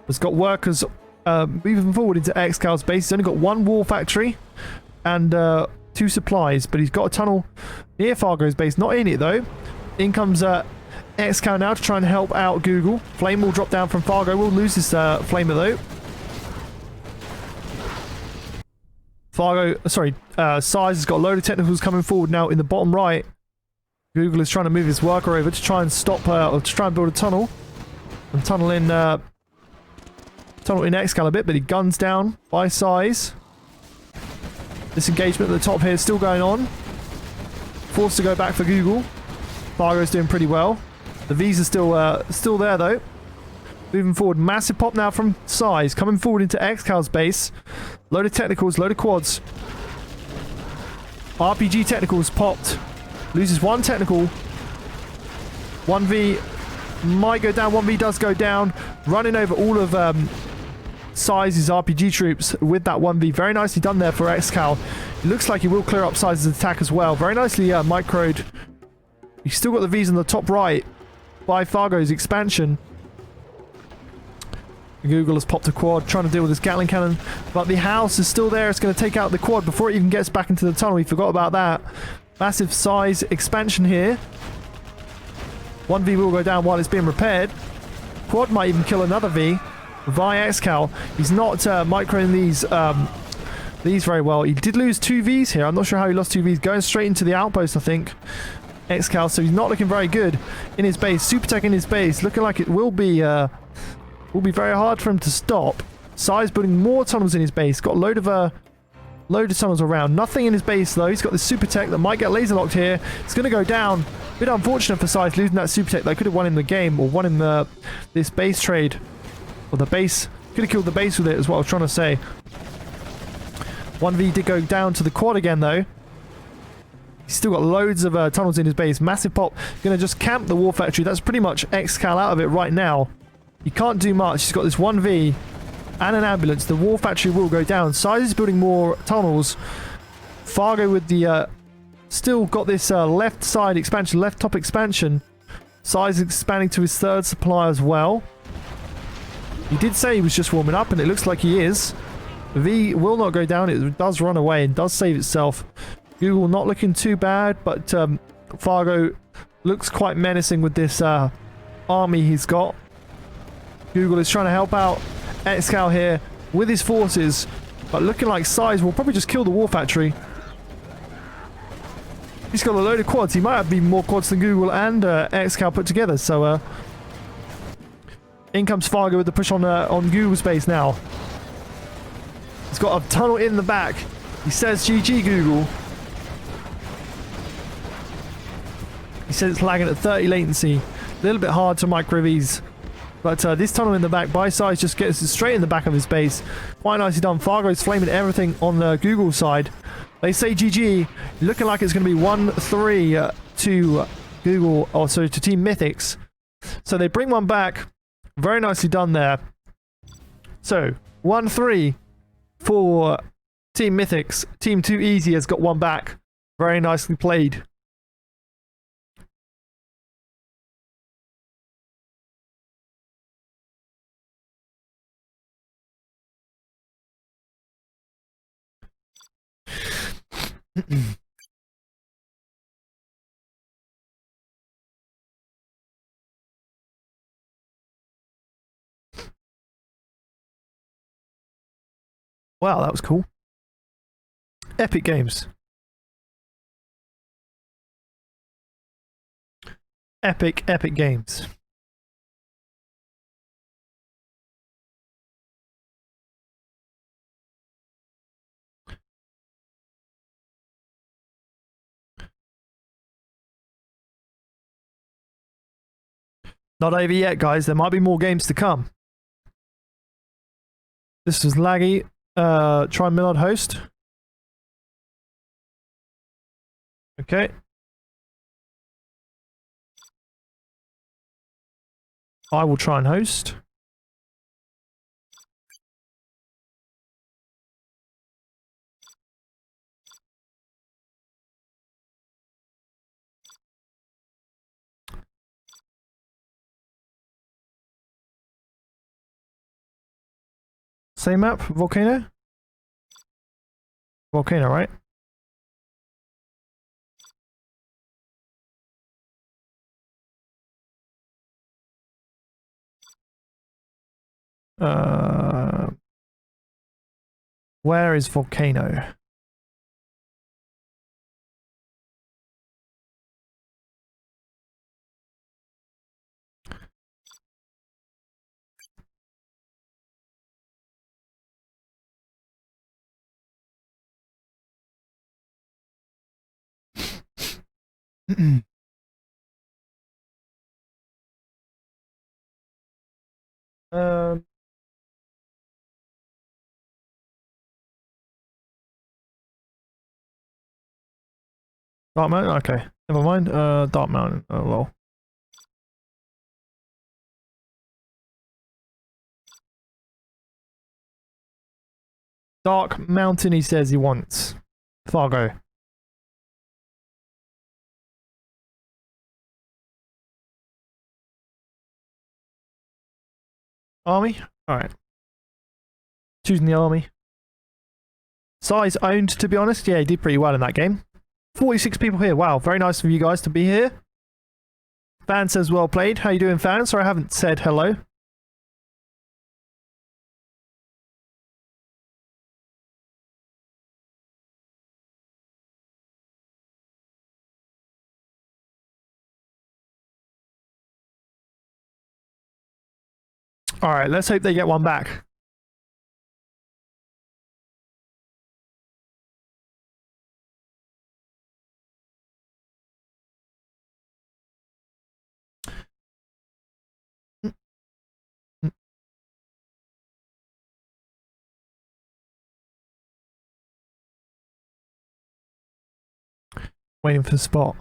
has got workers moving forward into ExCal's base. He's only got one war factory and 2 supplies, but he's got a tunnel near Fargo's base. Not in it though. In comes ExCaL now to try and help out Google. Flame will drop down from Fargo. Will lose his flamer though. Size has got a load of technicals coming forward now in the bottom right. Google is trying to move his worker over to try and stop or to try and build a tunnel. And tunnel in ExCaL a bit, but he guns down by Size. This engagement at the top here is still going on. Forced to go back for Google. Fargo's doing pretty well. The V's are still there though. Moving forward, massive pop now from Size, coming forward into ExCal's base. Load of technicals, load of quads. RPG technicals popped. Loses one technical. 1V might go down. 1v does go down. Running over all of Size's RPG troops with that 1v. Very nicely done there for ExCaL. It looks like he will clear up Size's attack as well. Very nicely microed. He's still got the Vs on the top right by Fargo's expansion. Google has popped a quad, trying to deal with this Gatling cannon, but the house is still there. It's going to take out the quad before it even gets back into the tunnel. We forgot about that. Massive size expansion here. 1v will go down while it's being repaired. Quad might even kill another V via ExCaL. He's not microing these very well. He did lose 2 Vs here. I'm not sure how he lost 2 Vs. Going straight into the outpost, I think. ExCaL, so he's not looking very good in his base. Super tech in his base, looking like it will be very hard for him to stop. Size building more tunnels in his base. Got a load of tunnels around. Nothing in his base though. He's got this super tech that might get laser locked here. It's going to go down. A bit unfortunate for Size losing that super tech. They could have won him the game or won him this base trade. Or the base. Could have killed the base with it is what I was trying to say. 1v did go down to the quad again though. He's still got loads of tunnels in his base. Massive pop. Going to just camp the war factory. That's pretty much ExCaL out of it right now. He can't do much. He's got this 1v and an ambulance. The war factory will go down. Size is building more tunnels. Fargo with the still got this left side expansion, left top expansion. Size is expanding to his 3rd supply as well. He did say he was just warming up, and it looks like he is. The V will not go down. It does run away and does save itself. Google not looking too bad, but Fargo looks quite menacing with this army he's got. Google is trying to help out ExCaL here with his forces, but looking like Size will probably just kill the war factory. He's got a load of quads. He might have even more quads than Google and ExCaL put together. So in comes Fargo with the push on Google's base now. He's got a tunnel in the back. He says GG Google. He says it's lagging at 30 latency. A little bit hard to micro these. But this tunnel in the back by Size just gets it straight in the back of his base. Quite nicely done. Fargo's flaming everything on the Google side. They say GG. Looking like it's going to be 1-3 to Google, or so to Team Mythics. So they bring one back. Very nicely done there. So 1-3 for Team Mythics. Team Too Easy has got one back. Very nicely played. Wow, that was cool. Epic Games. Epic Games. Not over yet, guys. There might be more games to come. This was laggy. Try Millard host. Okay. I will try and host. Same map, Volcano? Volcano, right? Where is Volcano? um, Dark Mountain? Okay. Never mind. Dark Mountain. Oh, well. Dark Mountain, he says he wants. Fargo. Army? Alright. Choosing the army. Size owned, to be honest. Yeah, he did pretty well in that game. 46 people here. Wow, very nice of you guys to be here. Fan says well played. How you doing, Fan? Sorry I haven't said hello. Alright, let's hope they get one back. Waiting for the spot.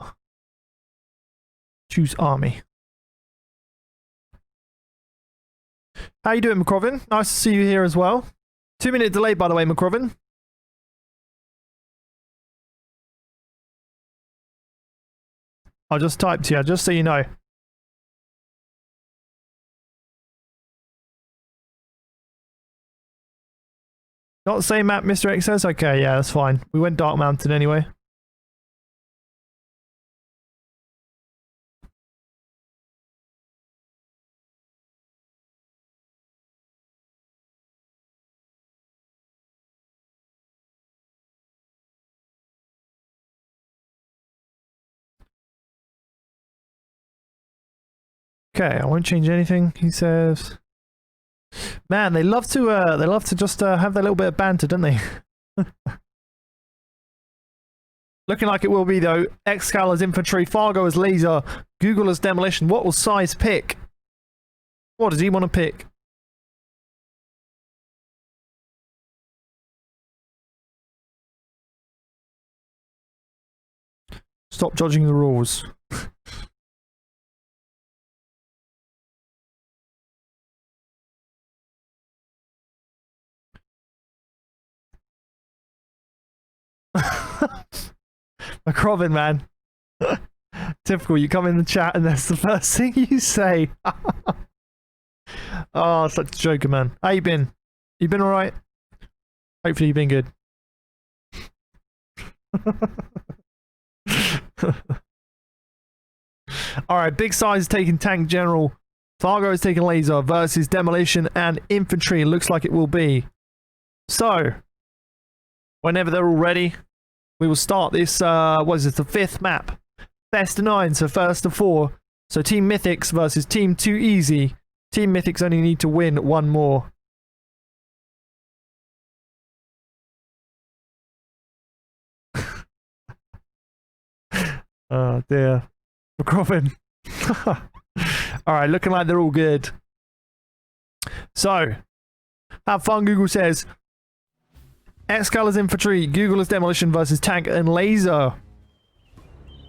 Choose army. How you doing, McCrovin? Nice to see you here as well. 2-minute delay, by the way, McCrovin. I just typed here, just so you know. Not the same map, Mr. X says? Okay, yeah, that's fine. We went Dark Mountain anyway. Okay, I won't change anything, he says. Man, they love to just have their little bit of banter, don't they? Looking like it will be though. ExCaL as infantry, Fargo as laser, Google as demolition. What will Size pick? What does he want to pick? Stop judging the rules. McCrovin, man. Typical, you come in the chat and that's the first thing you say. Oh, such a joker, man. How you been? You been alright? Hopefully you've been good. Alright, BigSize is taking tank general. Fargo is taking laser versus demolition and infantry. It looks like it will be. So, whenever they're all ready, we will start this, what is it, the 5th map. Best of 9, so first of 4. So Team Mythics versus Team Too Easy. Team Mythics only need to win one more. Oh dear. McCrovin. Alright, looking like they're all good. So, have fun, Google says. ExCaL as infantry, Google as demolition versus tank and laser.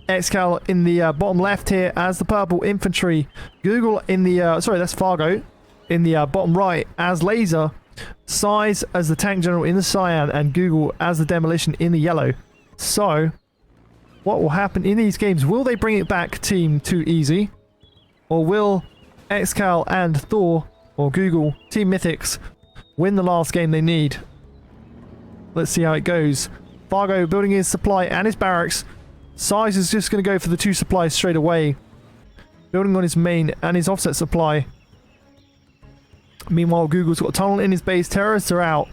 ExCaL in the bottom left here as the purple infantry. Google in the, sorry, that's Fargo. In the bottom right as laser. Size as the tank general in the cyan. And Google as the demolition in the yellow. So, what will happen in these games? Will they bring it back, Team Too Easy? Or will ExCaL and ThoR, or Google, Team Mythics, win the last game they need? Let's see how it goes. Fargo building his supply and his barracks. Size is just going to go for the 2 supplies straight away. Building on his main and his offset supply. Meanwhile, Google's got a tunnel in his base. Terrorists are out.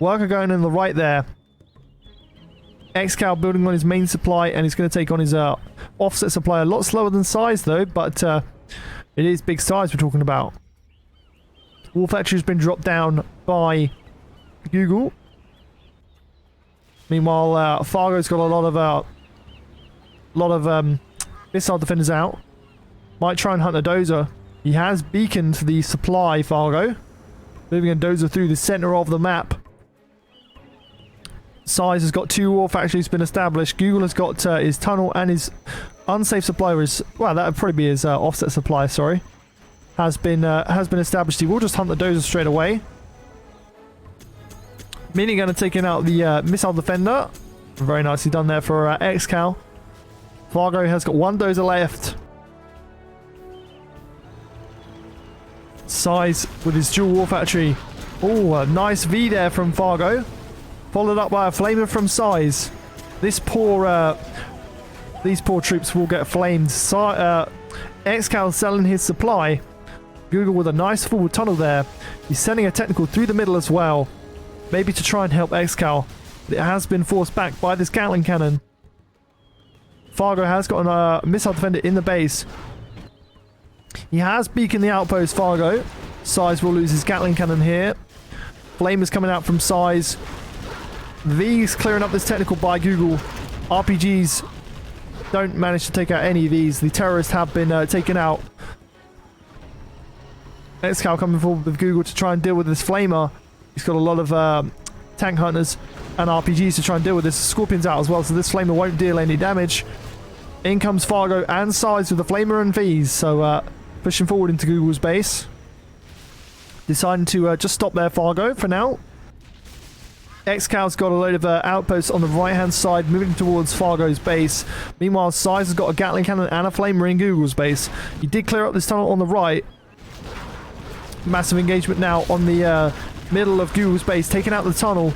Worker going in the right there. ExCaL building on his main supply and he's going to take on his offset supply. A lot slower than Size though, but it is BigSize we're talking about. War Factory has been dropped down by Google. Meanwhile, Fargo's got a lot of missile defenders out. Might try and hunt a dozer. He has beaconed the supply, Fargo. Moving a dozer through the center of the map. Size has got 2 war factories been established. Google has got his tunnel and his unsafe supply. Well, that would probably be his offset supply. Sorry, has been established. He will just hunt the dozer straight away. Minigunner taking out the missile defender. Very nicely done there for ExCaL. Fargo has got one dozer left. Size with his dual war factory. Oh, a nice V there from Fargo. Followed up by a flamer from Size. These poor troops will get flamed. ExCaL selling his supply. Google with a nice forward tunnel there. He's sending a technical through the middle as well. Maybe to try and help ExCaL. It has been forced back by this Gatling cannon. Fargo has got a missile defender in the base. He has beaconed the outpost, Fargo. Size will lose his Gatling cannon here. Flamers coming out from Size. V's clearing up this technical by Google. RPGs don't manage to take out any of these. The terrorists have been taken out. ExCaL coming forward with Google to try and deal with this flamer. He's got a lot of tank hunters and RPGs to try and deal with this. Scorpion's out as well, so this flamer won't deal any damage. In comes Fargo and Size with the flamer and V's. So pushing forward into Google's base. Deciding to just stop there, Fargo, for now. ExCal's got a load of outposts on the right-hand side, moving towards Fargo's base. Meanwhile, Size has got a Gatling cannon and a flamer in Google's base. He did clear up this tunnel on the right. Massive engagement now on the middle of Google's base, taking out the tunnel.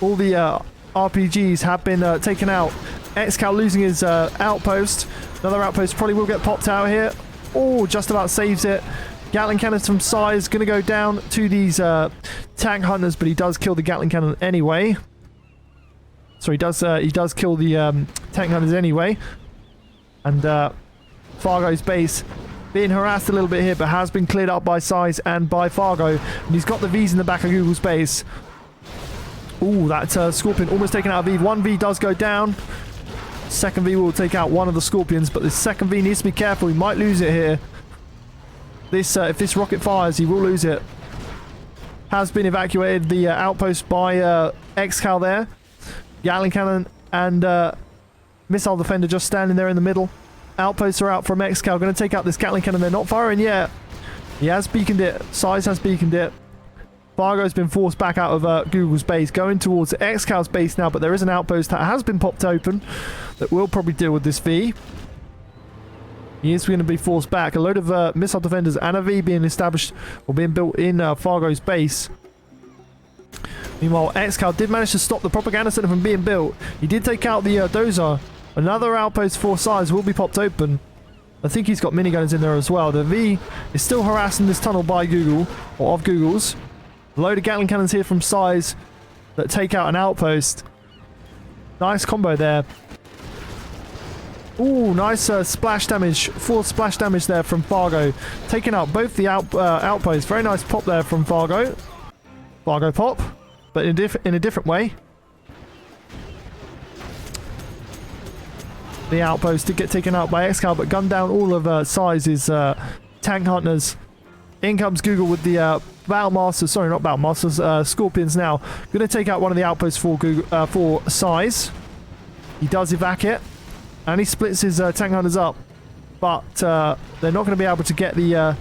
All the RPGs have been taken out. ExCaL losing his outpost. Another outpost probably will get popped out here. Oh, just about saves it. Gatling cannons from Size going to go down to these tank hunters, but he does kill the Gatling cannon anyway. So he does kill the tank hunters anyway. And Fargo's base being harassed a little bit here, but has been cleared up by Size and by Fargo. And he's got the V's in the back of Google's base. Ooh, that Scorpion almost taken out a V. One V does go down. Second V will take out one of the Scorpions, but this second V needs to be careful. He might lose it here. This if this rocket fires, he will lose it. Has been evacuated the outpost by ExCaL there. Gatling cannon and missile defender just standing there in the middle. Outposts are out from ExCaL. Going to take out this Gatling cannon. They're not firing yet. He has beaconed it. Size has beaconed it. Fargo's been forced back out of Google's base, going towards ExCal's base now, but there is an outpost that has been popped open that will probably deal with this V. He is going to be forced back. A load of missile defenders and a V being established or being built in Fargo's base. Meanwhile, ExCaL did manage to stop the propaganda center from being built. He did take out the dozer. Another outpost for Size will be popped open. I think he's got miniguns in there as well. The V is still harassing this tunnel by Google, or of Google's. A load of Gatling cannons here from Size that take out an outpost. Nice combo there. Ooh, nice splash damage. 4 splash damage there from Fargo. Taking out both the outposts. Very nice pop there from Fargo. Fargo pop, but in a different way. The outpost did get taken out by ExCaL, but gunned down all of Size's tank hunters. In comes Google with the Battle Masters. Sorry, not Battle Masters. Scorpions now. Going to take out one of the outposts for Google, for Size. He does evac it. And he splits his tank hunters up. But they're not going to be able to get the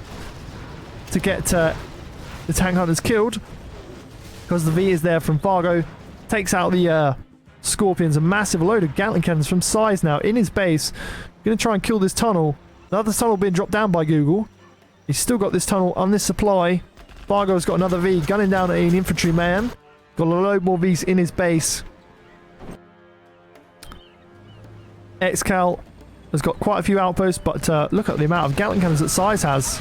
tank hunters killed. Because the V is there from Fargo. Takes out the Scorpions. A massive load of Gatling cannons from Size now in his base. Going to try and kill this tunnel. Another tunnel being dropped down by Google. He's still got this tunnel on this supply. Fargo's got another V gunning down at an infantryman. Got a load more Vs in his base. ExCaL has got quite a few outposts, but look at the amount of Gatling cannons that Size has.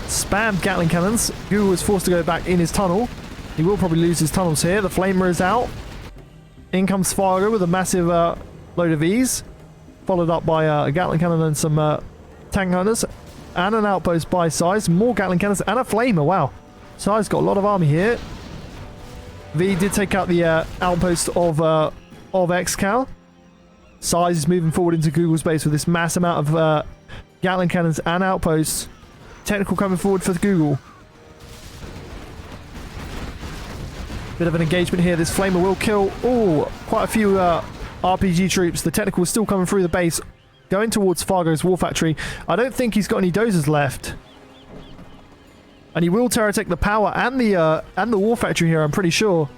Spammed Gatling cannons. Google is forced to go back in his tunnel. He will probably lose his tunnels here. The flamer is out. In comes Fargo with a massive load of Vs. Followed up by a Gatling cannon and some tank hunters. And an outpost by Size. More Gatling cannons and a flamer. Wow. Size got a lot of army here. V did take out the outpost of ExCaL. Size is moving forward into Google's base with this mass amount of Gatling cannons and outposts. Technical coming forward for Google. Bit of an engagement here. This flamer will kill quite a few RPG troops. The technical is still coming through the base, going towards Fargo's war factory. I don't think he's got any dozers left. And he will Terratech the power and the war factory here, I'm pretty sure.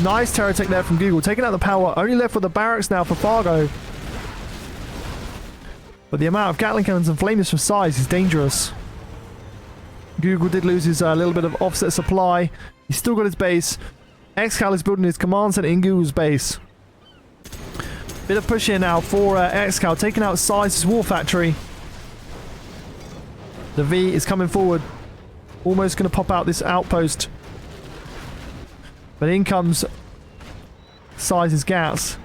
Nice Terratech there from Google. Taking out the power. Only left with the barracks now for Fargo. But the amount of Gatling cannons and flamers from size is dangerous. Google did lose his little bit of offset supply. He's still got his base. ExCaL is building his command center in Google's base. Bit of push here now for ExCaL. Taking out Size's war factory. The V is coming forward. Almost going to pop out this outpost. But in comes Size's gas.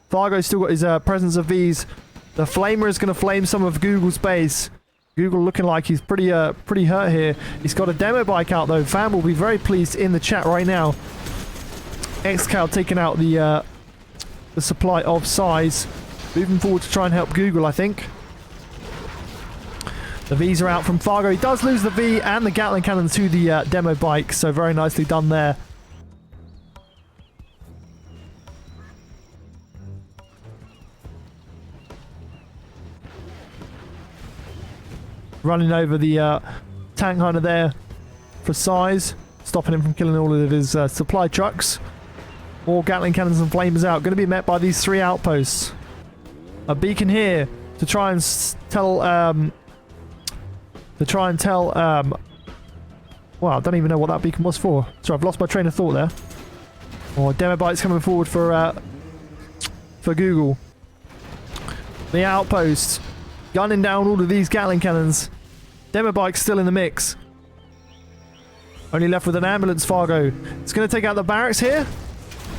Fargo's still got his presence of Vs. The Flamer is going to flame some of Google's base. Google looking like he's pretty hurt here. He's got a demo bike out though. Fan will be very pleased in the chat right now. ExCaL taking out the supply of Size. Moving forward to try and help Google, I think. The Vs are out from Fargo. He does lose the V and the Gatling cannon to the demo bike, so very nicely done there. Running over the tank hunter there for Size, stopping him from killing all of his supply trucks. More Gatling cannons and flamers out. Going to be met by these 3 outposts. A beacon here to try and tell... well, I don't even know what that beacon was for. So I've lost my train of thought there. Or demo bikes coming forward for Google. The outpost gunning down all of these Gatling cannons. Demo bike's still in the mix. Only left with an ambulance, Fargo. It's going to take out the barracks here.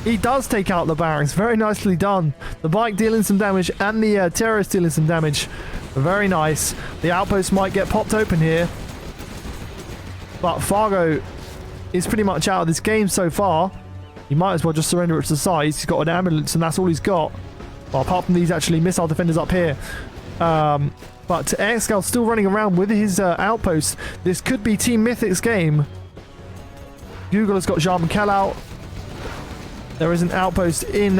He does take out the barracks. Very nicely done. The bike dealing some damage and the terrorist dealing some damage. Very nice. The outpost might get popped open here. But Fargo is pretty much out of this game so far. He might as well just surrender it to the Size. He's got an ambulance and that's all he's got. Well, apart from these actually missile defenders up here. But ExCaL still running around with his outpost. This could be Team Mythics game. Google has got ExCaL out. There is an outpost in...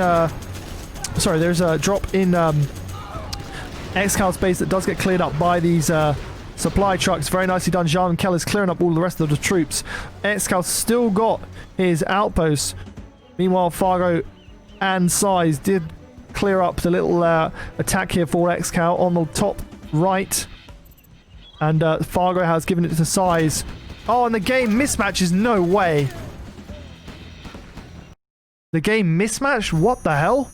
sorry, there's a drop in ExCaL's base that does get cleared up by these supply trucks. Very nicely done. ExCaL is clearing up all the rest of the troops. ExCaL still got his outposts. Meanwhile, Fargo and Size did clear up the little attack here for ExCaL on the top right. And Fargo has given it to Size. Oh, and the game mismatches. No way. The game mismatched? What the hell?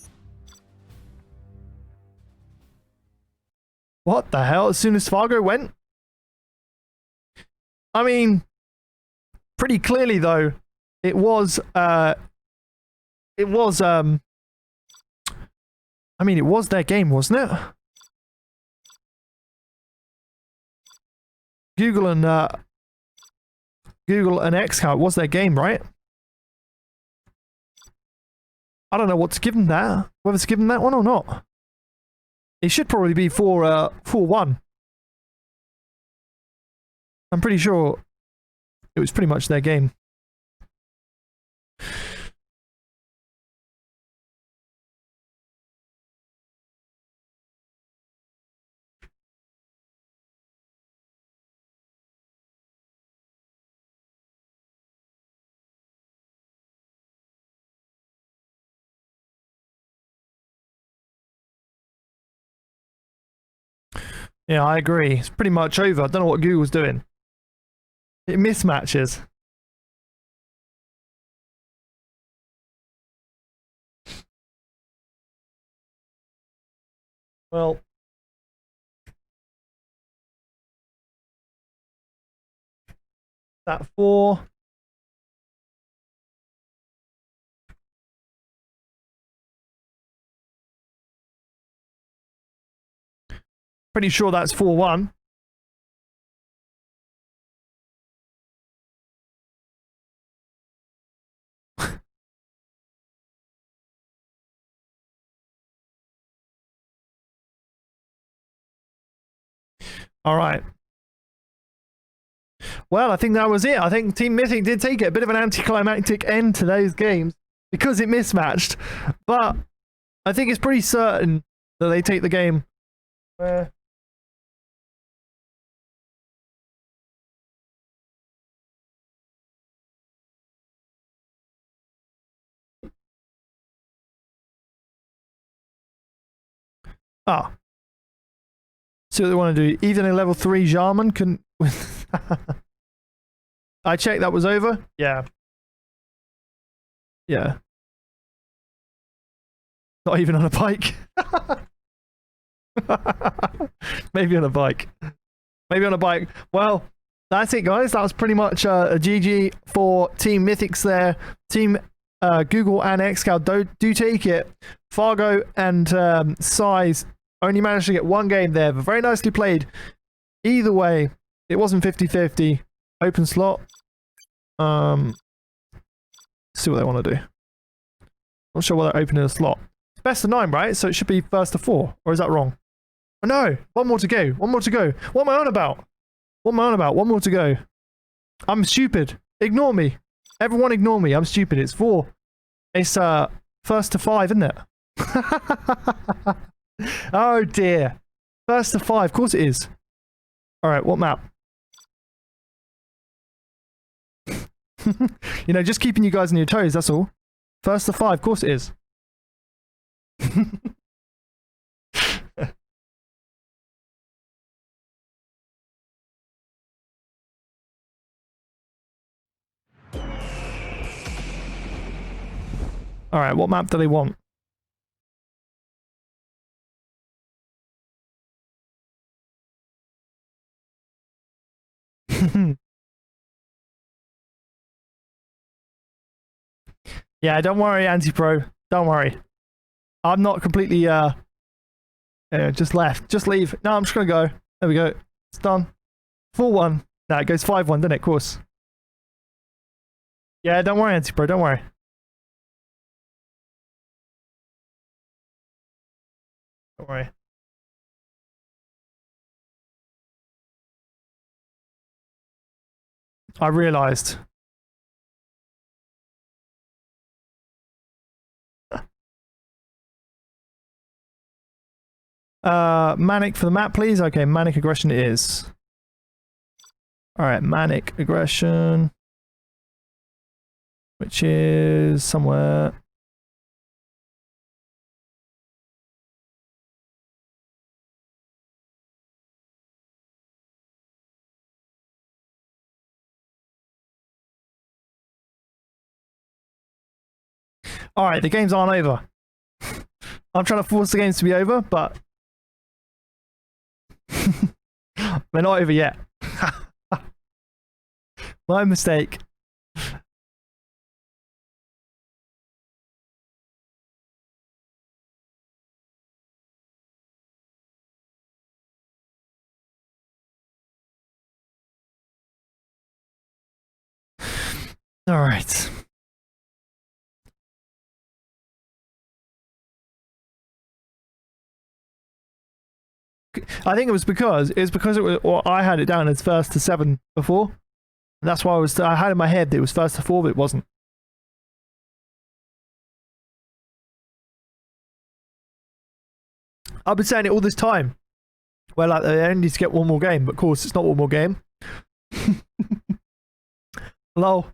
What the hell? As soon as Fargo went? I mean, pretty clearly though, it was I mean, it was their game, wasn't it? Google and ExCaL, it was their game, right? I don't know what to give them that. Whether to give them that one or not. It should probably be 4-1. I'm pretty sure it was pretty much their game. Yeah, I agree. It's pretty much over. I don't know what Google's doing. It mismatches. Well, that 4. Pretty sure that's 4-1. All right. Well, I think that was it. I think Team Mythic did take it. A bit of an anticlimactic end to those games because it mismatched. But I think it's pretty certain that they take the game. Ah. See what they want to do. Even a level 3 Jarman can... I checked that was over. Yeah. Yeah. Not even on a bike. Maybe on a bike. Maybe on a bike. Well, that's it, guys. That was pretty much a GG for Team Mythics there. Team Google and ExCaL do take it. Fargo and Size only managed to get one game there, but very nicely played. Either way, it wasn't 50-50. Open slot. See what they want to do. Not sure why they're opening a slot. It's best of 9, right? So it should be first to 4. Or is that wrong? Oh no! One more to go. One more to go. What am I on about? What am I on about? One more to go. I'm stupid. Ignore me. Everyone ignore me. I'm stupid. It's 4. It's first to 5, isn't it? Oh dear. First to 5. Of course it is. Alright, what map? You know, just keeping you guys on your toes, that's all. First to 5, of course it is. Alright, what map do they want? Yeah, don't worry, Anti-Pro. Don't worry. I'm not completely, just left. Just leave. No, I'm just gonna go. There we go. It's done. 4-1. No, it goes 5-1, doesn't it? Of course. Yeah, don't worry, Anti-Pro. Don't worry. Don't worry. I realised. Manic for the map, please. Okay, Manic Aggression it is. Alright, Manic Aggression. Which is somewhere. Alright, the games aren't over. I'm trying to force the games to be over, but they're not over yet. My mistake. All right. I think it was because it was, or I had it down as first to 7 before. And that's why I had in my head that it was first to 4, but it wasn't. I've been saying it all this time. Well, like, they only need to get one more game, but of course it's not one more game. Lol.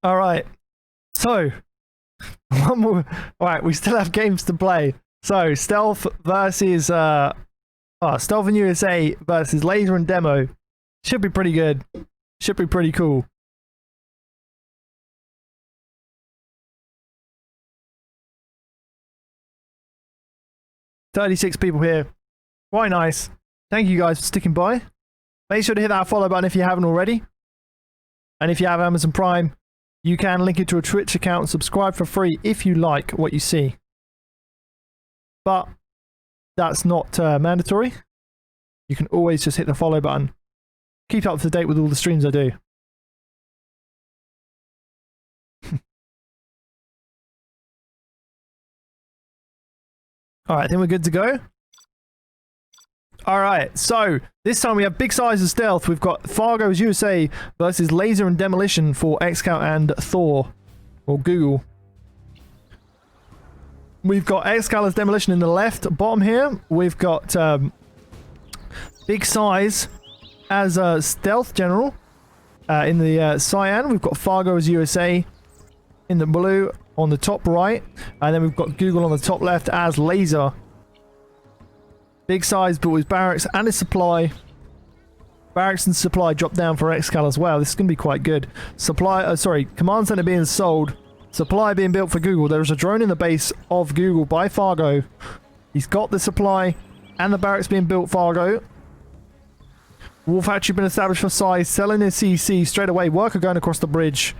All right. So, one more. All right, we still have games to play. So, Stealth versus Stealth and USA versus Laser and Demo. Should be pretty good. Should be pretty cool. $36 people here. Quite nice. Thank you guys for sticking by. Make sure to hit that follow button if you haven't already. And if you have Amazon Prime, you can link it to a Twitch account and subscribe for free if you like what you see. But that's not mandatory. You can always just hit the follow button. Keep up to date with all the streams I do. Alright, I think we're good to go. All right, so this time we have BigSize as stealth. We've got Fargo as USA versus Laser and Demolition for ExCaL and ThoR, or Google. We've got ExCaL as Demolition in the left bottom here. We've got BigSize as Stealth General in the cyan. We've got Fargo as USA in the blue on the top right. And then we've got Google on the top left as Laser. BigSize built his barracks and his supply. Barracks and supply drop down for ExCaL as well. This is going to be quite good. Command center being sold. Supply being built for Google. There is a drone in the base of Google by Fargo. He's got the supply and the barracks being built, Fargo. Wall factory been established for size. Selling his CC straight away. Worker going across the bridge.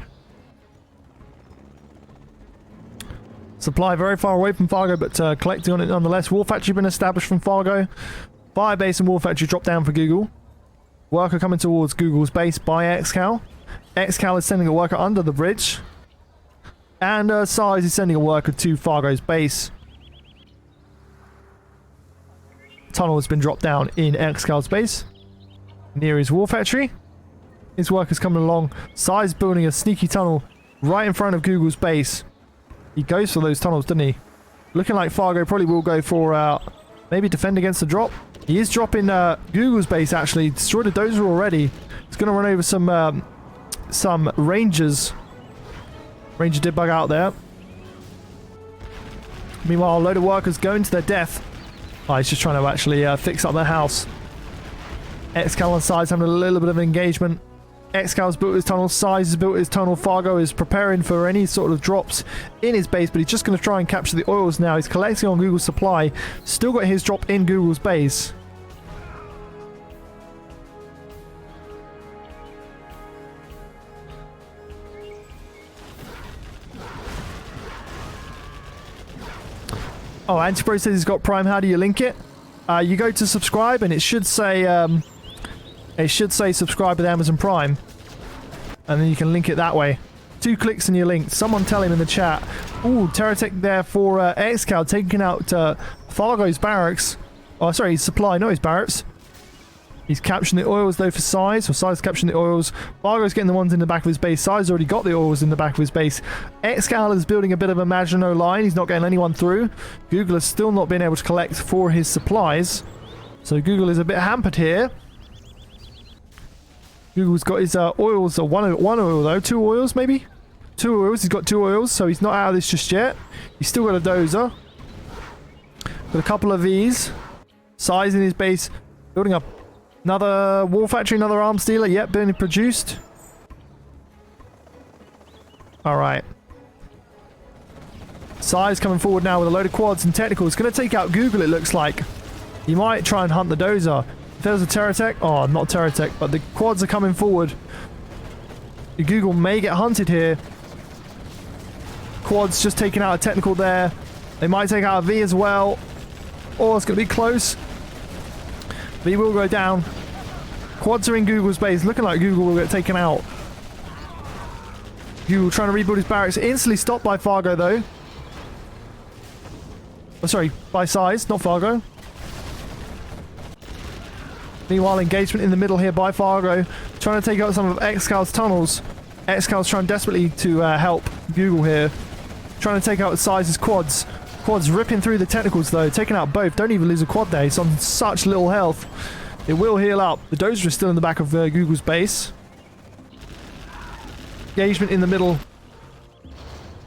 Supply very far away from Fargo, but collecting on it nonetheless. Wall factory been established from Fargo. Fire base and wall factory drop down for Google. Worker coming towards Google's base by ExCaL. ExCaL is sending a worker under the bridge. And Size is sending a worker to Fargo's base. Tunnel has been dropped down in ExCal's base. Near his wall factory. His workers coming along. Size building a sneaky tunnel right in front of Google's base. He goes for those tunnels, doesn't he? Looking like Fargo probably will go for maybe defend against the drop. He is dropping Google's base, actually. Destroyed a dozer already. He's going to run over some Rangers. Ranger did bug out there. Meanwhile, a load of workers going to their death. Oh, he's just trying to actually fix up their house. ExCaL on Size having a little bit of engagement. ExCal's built his tunnel, Size has built his tunnel, Fargo is preparing for any sort of drops in his base, but he's just going to try and capture the oils now. He's collecting on Google's supply, still got his drop in Google's base. Oh, Antipro says he's got Prime. How do you link it? You go to subscribe and it should say subscribe with Amazon Prime, and then you can link it that way. 2 clicks and you're linked. Someone tell him in the chat. Ooh, Terratech there for ExCaL, taking out Fargo's barracks. Oh, sorry, his supply, not his barracks. He's capturing the oils though for Size. Or Size capturing the oils. Fargo's getting the ones in the back of his base. Size already got the oils in the back of his base. ExCaL is building a bit of a Maginot line. He's not getting anyone through. Google has still not been able to collect for his supplies. So Google is a bit hampered here. Google's got his oils, or one oil though, 2 oils maybe? 2 oils, he's got 2 oils, so he's not out of this just yet. He's still got a dozer. Got a couple of these. Size in his base, building up another wall factory, another arms dealer, yep, being produced. Alright. Size coming forward now with a load of quads and technicals. Gonna take out Google, it looks like. He might try and hunt the dozer. If there's a Terratech, oh, not Terratech, but the quads are coming forward. Google may get hunted here. Quads just taking out a technical there. They might take out a V as well. Oh, it's going to be close. V will go down. Quads are in Google's base. Looking like Google will get taken out. Google trying to rebuild his barracks. Instantly stopped by Fargo, though. Oh, sorry, by Size, not Fargo. Meanwhile, engagement in the middle here by Fargo. Trying to take out some of ExCal's tunnels. ExCal's trying desperately to help Google here. Trying to take out Size's quads. Quads ripping through the technicals though. Taking out both. Don't even lose a quad there. He's on such little health. It will heal up. The dozer is still in the back of Google's base. Engagement in the middle.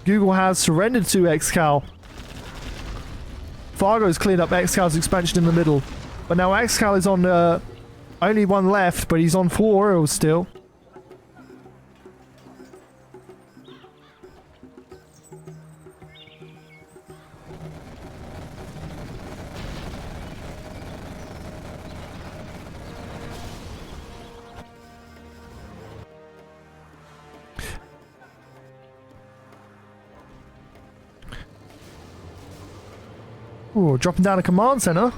Google has surrendered to ExCaL. Fargo has cleared up ExCal's expansion in the middle. But now ExCaL is on only 1 left, but he's on 4 oils still. Ooh, dropping down a command center.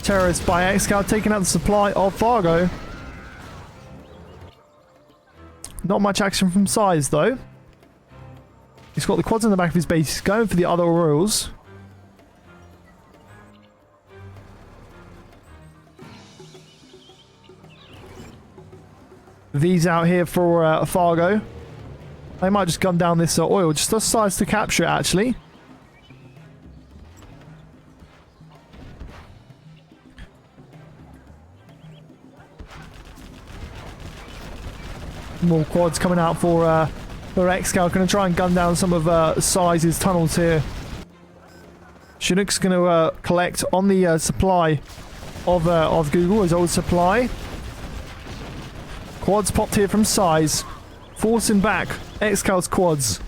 Terrorists by ExCaL taking out the supply of Fargo. Not much action from Size though. He's got the quads in the back of his base. He's going for the other oils. V's out here for Fargo. They might just gun down this oil. Just decides to capture it, actually. More quads coming out for ExCaL. Going to try and gun down some of Size's tunnels here. Chinook's going to collect on the supply of Google, his old supply. Quads popped here from Size, forcing back ExCaL's quads.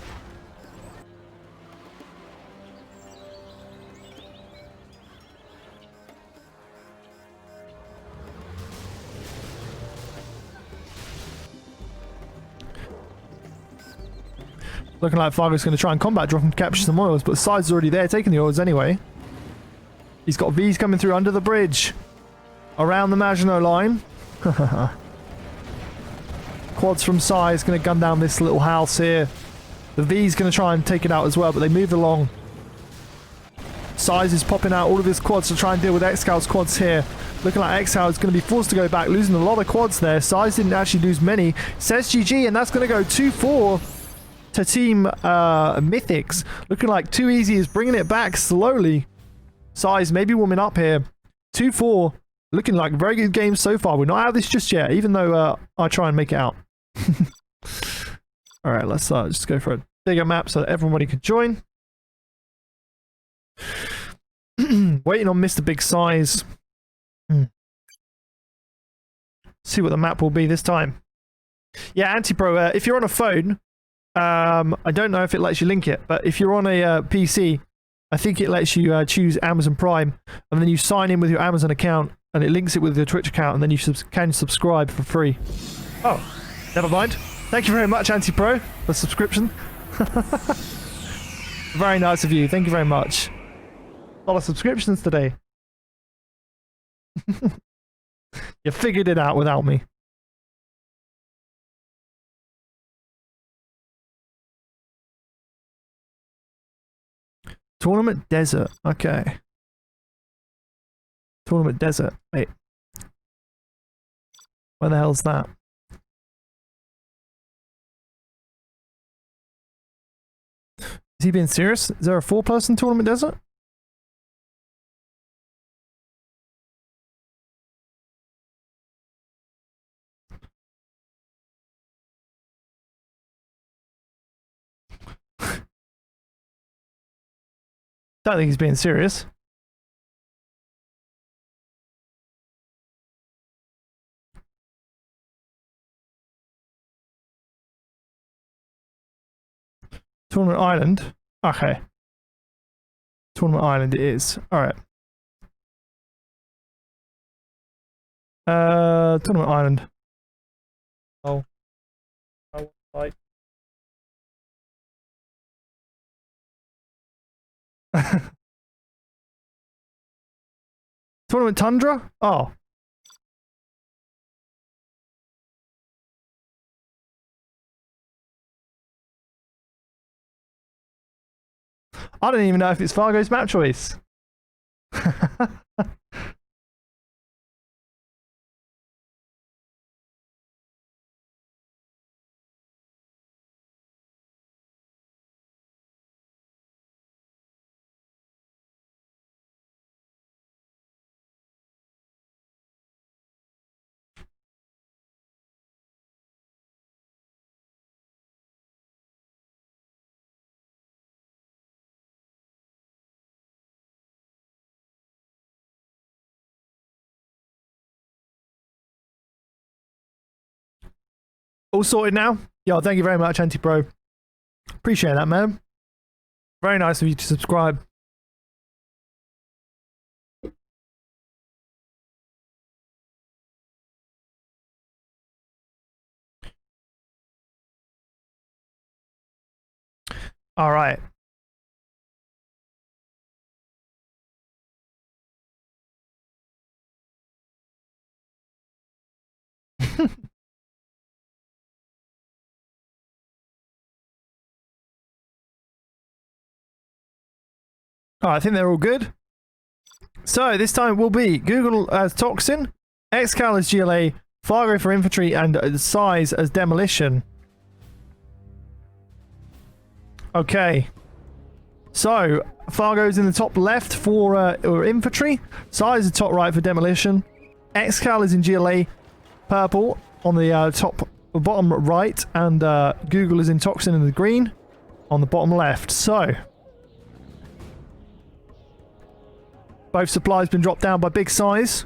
Looking like Fargo's going to try and combat drop and capture some oils, but Size is already there, taking the oils anyway. He's got V's coming through under the bridge. Around the Maginot line. Quads from Size going to gun down this little house here. The V's going to try and take it out as well, but they move along. Size is popping out all of his quads to try and deal with ExCaL's quads here. Looking like ExCaL is going to be forced to go back, losing a lot of quads there. Size didn't actually lose many. Says GG, and that's going to go 2-4. To Team Mythics. Looking like Too Easy is bringing it back slowly. Size maybe warming up here. 2-4. Looking like a very good game so far. We're not out of this just yet, even though I try and make it out. Alright, let's just go for a bigger map so that everybody can join. Waiting on Mr. BigSize. See what the map will be this time. Yeah, Anti-Pro, if you're on a phone, I don't know if it lets you link it, but if you're on a PC, I think it lets you choose Amazon Prime, and then you sign in with your Amazon account, and it links it with your Twitch account, and then you can subscribe for free. Oh, never mind. Thank you very much, Anti-Pro, for the subscription. Very nice of you. Thank you very much. A lot of subscriptions today. You figured it out without me. Tournament Desert. Okay. Tournament Desert. Wait. Where the hell's that? Is he being serious? Is there a 4-person Tournament Desert? Don't think he's being serious. Tournament Island. Okay. Tournament Island it is. Alright. Tournament Island. Oh. Like. Tournament Tundra? Oh. I don't even know if it's Fargo's map choice. All sorted now? Yo, thank you very much, Anti-Pro. Appreciate that, man. Very nice of you to subscribe. All right. Oh, I think they're all good. So this time will be Google as Toxin, ExCaL as GLA, Fargo for infantry and Size as demolition. Okay. So, Fargo's in the top left for infantry. Size is top right for demolition. ExCaL is in GLA purple on the bottom right. And Google is in Toxin in the green on the bottom left. So, both supplies been dropped down by BigSize.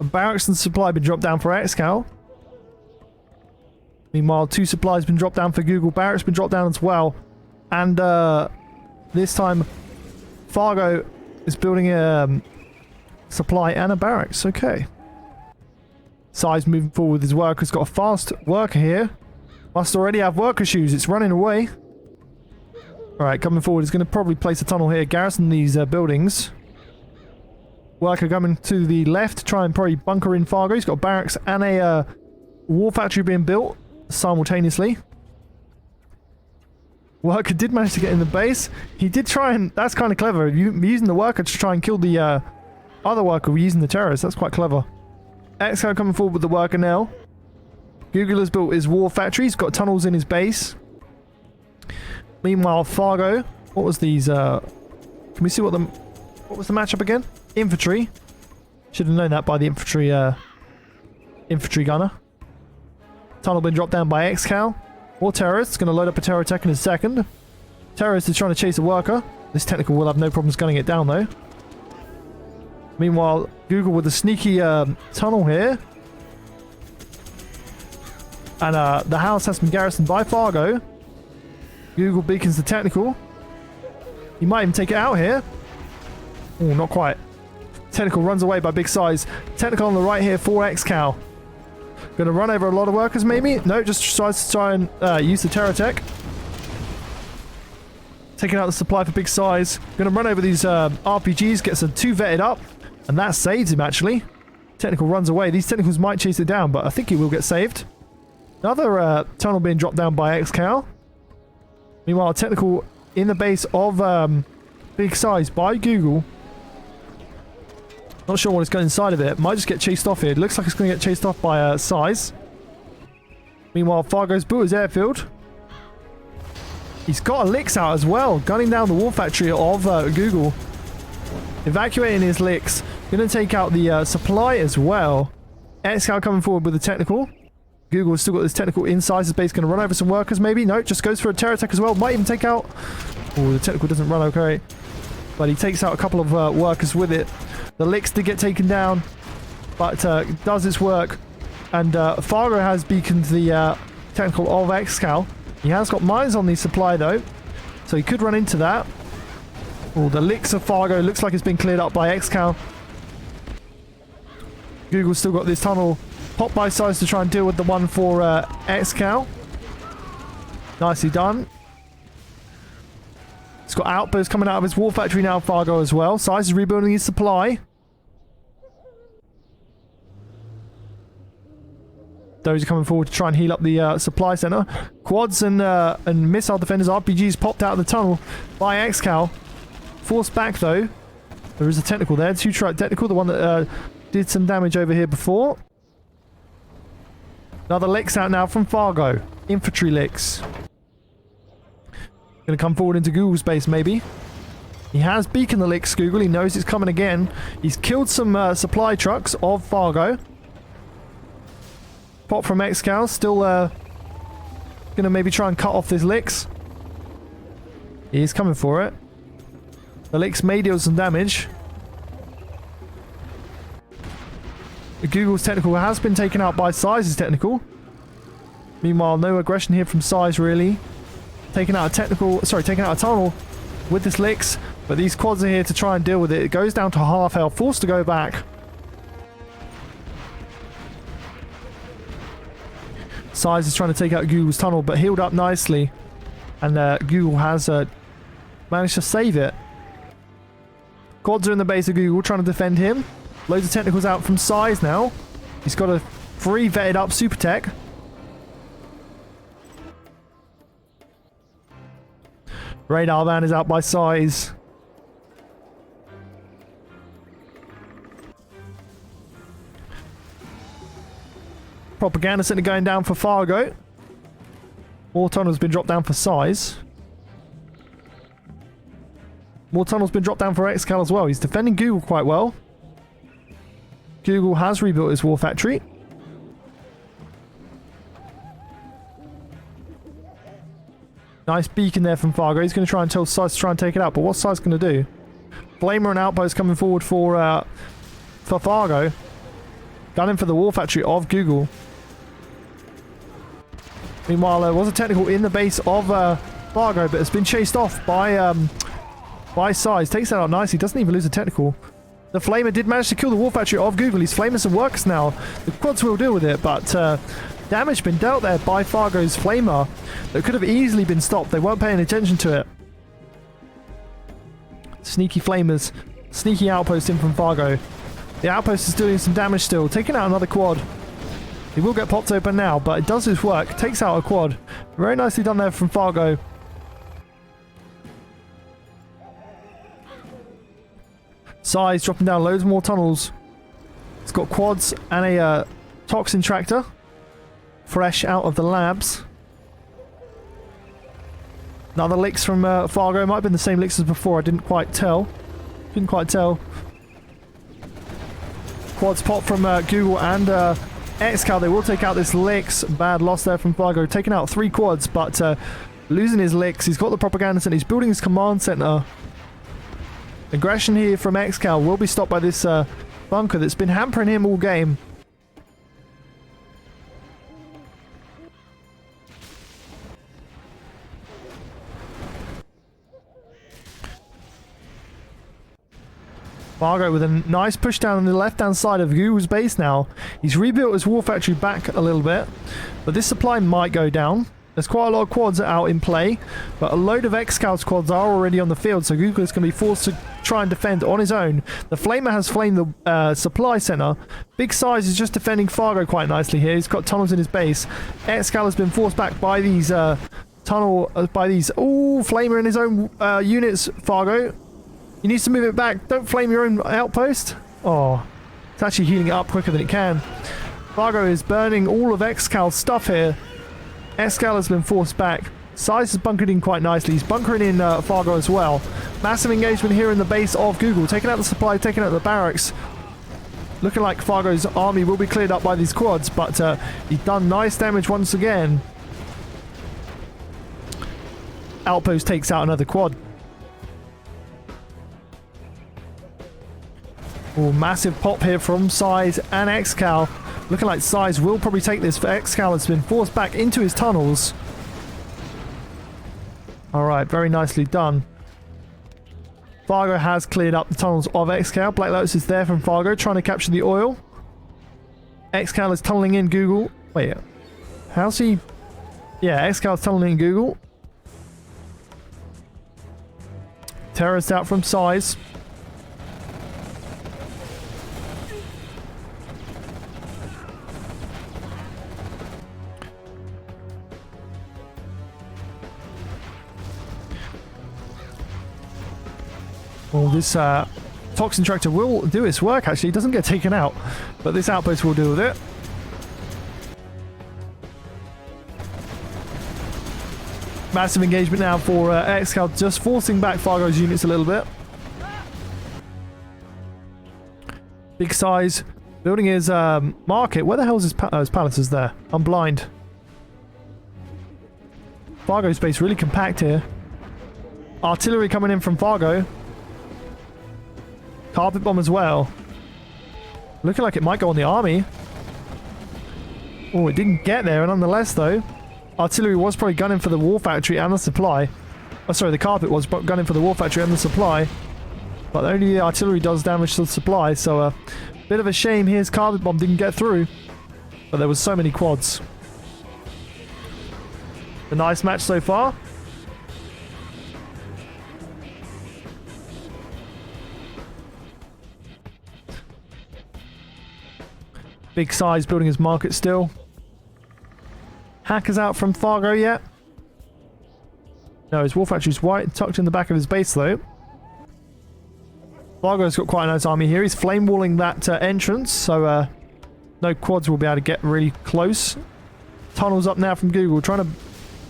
Barracks and supply been dropped down for ExCaL. Meanwhile, 2 supplies been dropped down for Google. Barracks been dropped down as well. And this time, Fargo is building a supply and a barracks. Okay. Size moving forward with his workers. Got a fast worker here. Must already have worker shoes. It's running away. Alright, coming forward. He's going to probably place a tunnel here. Garrison these buildings. Worker coming to the left. Try and probably bunker in Fargo. He's got barracks and a war factory being built simultaneously. Worker did manage to get in the base. He did try and... That's kind of clever. Using the worker to try and kill the other worker using the terrorists. That's quite clever. ExCaL coming forward with the worker now. Google has built his war factory. He's got tunnels in his base. Meanwhile, Fargo... What was these... Can we see what was the matchup again? Infantry. Should have known that by the infantry gunner. Tunnel been dropped down by ExCaL. More terrorists. Going to load up a terror attack in a second. Terrorist is trying to chase a worker. This technical will have no problems gunning it down though. Meanwhile, Google with a sneaky tunnel here. And the house has been garrisoned by Fargo. Google beacons the technical. He might even take it out here. Oh, not quite. Technical runs away by BigSize. Technical on the right here for ExCaL. Going to run over a lot of workers maybe? No, just tries to try and use the terror tech. Taking out the supply for BigSize. Going to run over these RPGs, gets some 2 vetted up. And that saves him actually. Technical runs away. These technicals might chase it down, but I think he will get saved. Another tunnel being dropped down by ExCaL. Meanwhile, technical in the base of BigSize by Google. Not sure what is going inside of it. Might just get chased off here. It looks like it's going to get chased off by Size. Meanwhile, Fargo's built his airfield. He's got a licks out as well. Gunning down the war factory of Google. Evacuating his licks. Going to take out the supply as well. ExCaL coming forward with the technical. Google has still got this technical inside his base. Going to run over some workers maybe. No, just goes for a terror attack as well. Might even take out... Oh, the technical doesn't run okay. But he takes out a couple of workers with it. The licks did get taken down. But does its work. And Fargo has beaconed the technical of ExCaL. He has got mines on the supply though. So he could run into that. Oh, the licks of Fargo looks like it's been cleared up by ExCaL. Google's still got this tunnel popped by Size to try and deal with the one for ExCaL. Nicely done. He's got outbursts coming out of his war factory now, Fargo as well. Size is rebuilding his supply. Those are coming forward to try and heal up the supply center. Quads and missile defenders, RPGs popped out of the tunnel by ExCaL. Forced back though. There is a technical there. 2-track technical, the one that did some damage over here before. Another licks out now from Fargo. Infantry licks. Going to come forward into Google's base maybe. He has beaconed the licks, Google. He knows it's coming again. He's killed some supply trucks of Fargo. Pop from ExCaL. Still going to maybe try and cut off his licks. He's coming for it. The licks may deal some damage. Google's technical has been taken out by Size's technical. Meanwhile, no aggression here from Size really. Taking out a taking out a tunnel with this licks. But these quads are here to try and deal with it. It goes down to half health, forced to go back. Size is trying to take out Google's tunnel, but healed up nicely. And Google has managed to save it. Quads are in the base of Google trying to defend him. Loads of technicals out from Size now. He's got a free vetted up super tech. Radar van is out by Size. Propaganda center going down for Fargo. More tunnels been dropped down for Size. More tunnels been dropped down for ExCaL as well. He's defending Google quite well. Google has rebuilt his war factory. Nice beacon there from Fargo. He's going to try and tell Size to try and take it out. But what's Size going to do? Flamer and Outpost coming forward for Fargo. Gunning for the war factory of Google. Meanwhile, there was a technical in the base of Fargo, but it's been chased off by Size. Takes that out nicely. Doesn't even lose a technical. The Flamer did manage to kill the war factory of Google. He's flaming some workers now. The quads will deal with it, but damage been dealt there by Fargo's Flamer. That could have easily been stopped. They weren't paying attention to it. Sneaky Flamers. Sneaky Outpost in from Fargo. The Outpost is doing some damage still. Taking out another quad. He will get popped open now, but it does his work. Takes out a quad. Very nicely done there from Fargo. Size dropping down loads more tunnels. It's got quads and a toxin tractor. Fresh out of the labs. Another licks from Fargo. Might have been the same licks as before. I didn't quite tell. Quads pop from Google and ExCaL. They will take out this licks. Bad loss there from Fargo. Taking out 3 quads, but losing his licks. He's got the propaganda center. He's building his command center. Aggression here from ExCaL will be stopped by this bunker that's been hampering him all game. Fargo with a nice push down on the left-hand side of Google's base now. He's rebuilt his war factory back a little bit, but this supply might go down. There's quite a lot of quads out in play, but a load of ExCaL squads are already on the field, so Google is going to be forced to try and defend on his own. The Flamer has flamed the supply center. BigSize is just defending Fargo quite nicely here. He's got tunnels in his base. ExCaL has been forced back by these Ooh, Flamer in his own units, Fargo. He needs to move it back. Don't flame your own outpost. Oh, it's actually healing it up quicker than it can. Fargo is burning all of ExCal's stuff here. ExCaL has been forced back. Size is bunkered in quite nicely. He's bunkering in Fargo as well. Massive engagement here in the base of Google. Taking out the supply, taking out the barracks. Looking like Fargo's army will be cleared up by these quads, but he's done nice damage once again. Outpost takes out another quad. Oh, massive pop here from Size and ExCaL. Looking like Size will probably take this, for ExCaL has been forced back into his tunnels. Alright, very nicely done. Fargo has cleared up the tunnels of ExCaL. Black Lotus is there from Fargo, trying to capture the oil. ExCaL is tunneling in Google. Wait, how's he? Yeah, ExCaL is tunneling in Google. Terrorist out from Size. Well, this toxin tractor will do its work, actually. It doesn't get taken out, but this outpost will deal with it. Massive engagement now for ExCaL, just forcing back Fargo's units a little bit. BigSize building his market. Where the hell is his palace? Is there? I'm blind. Fargo's base really compact here. Artillery coming in from Fargo. Carpet bomb as well. Looking like it might go on the army. Oh, it didn't get there, and nonetheless though, artillery was probably gunning for the war factory and the supply. Oh, sorry, the carpet was gunning for the war factory and the supply. But only the artillery does damage to the supply, so a bit of a shame his carpet bomb didn't get through. But there was so many quads. A nice match so far. BigSize building his market still. Hackers out from Fargo yet? No, his war factory's white, tucked in the back of his base though. Fargo's got quite a nice army here. He's flame walling that entrance, so No quads will be able to get really close. Tunnels up now from Google, trying to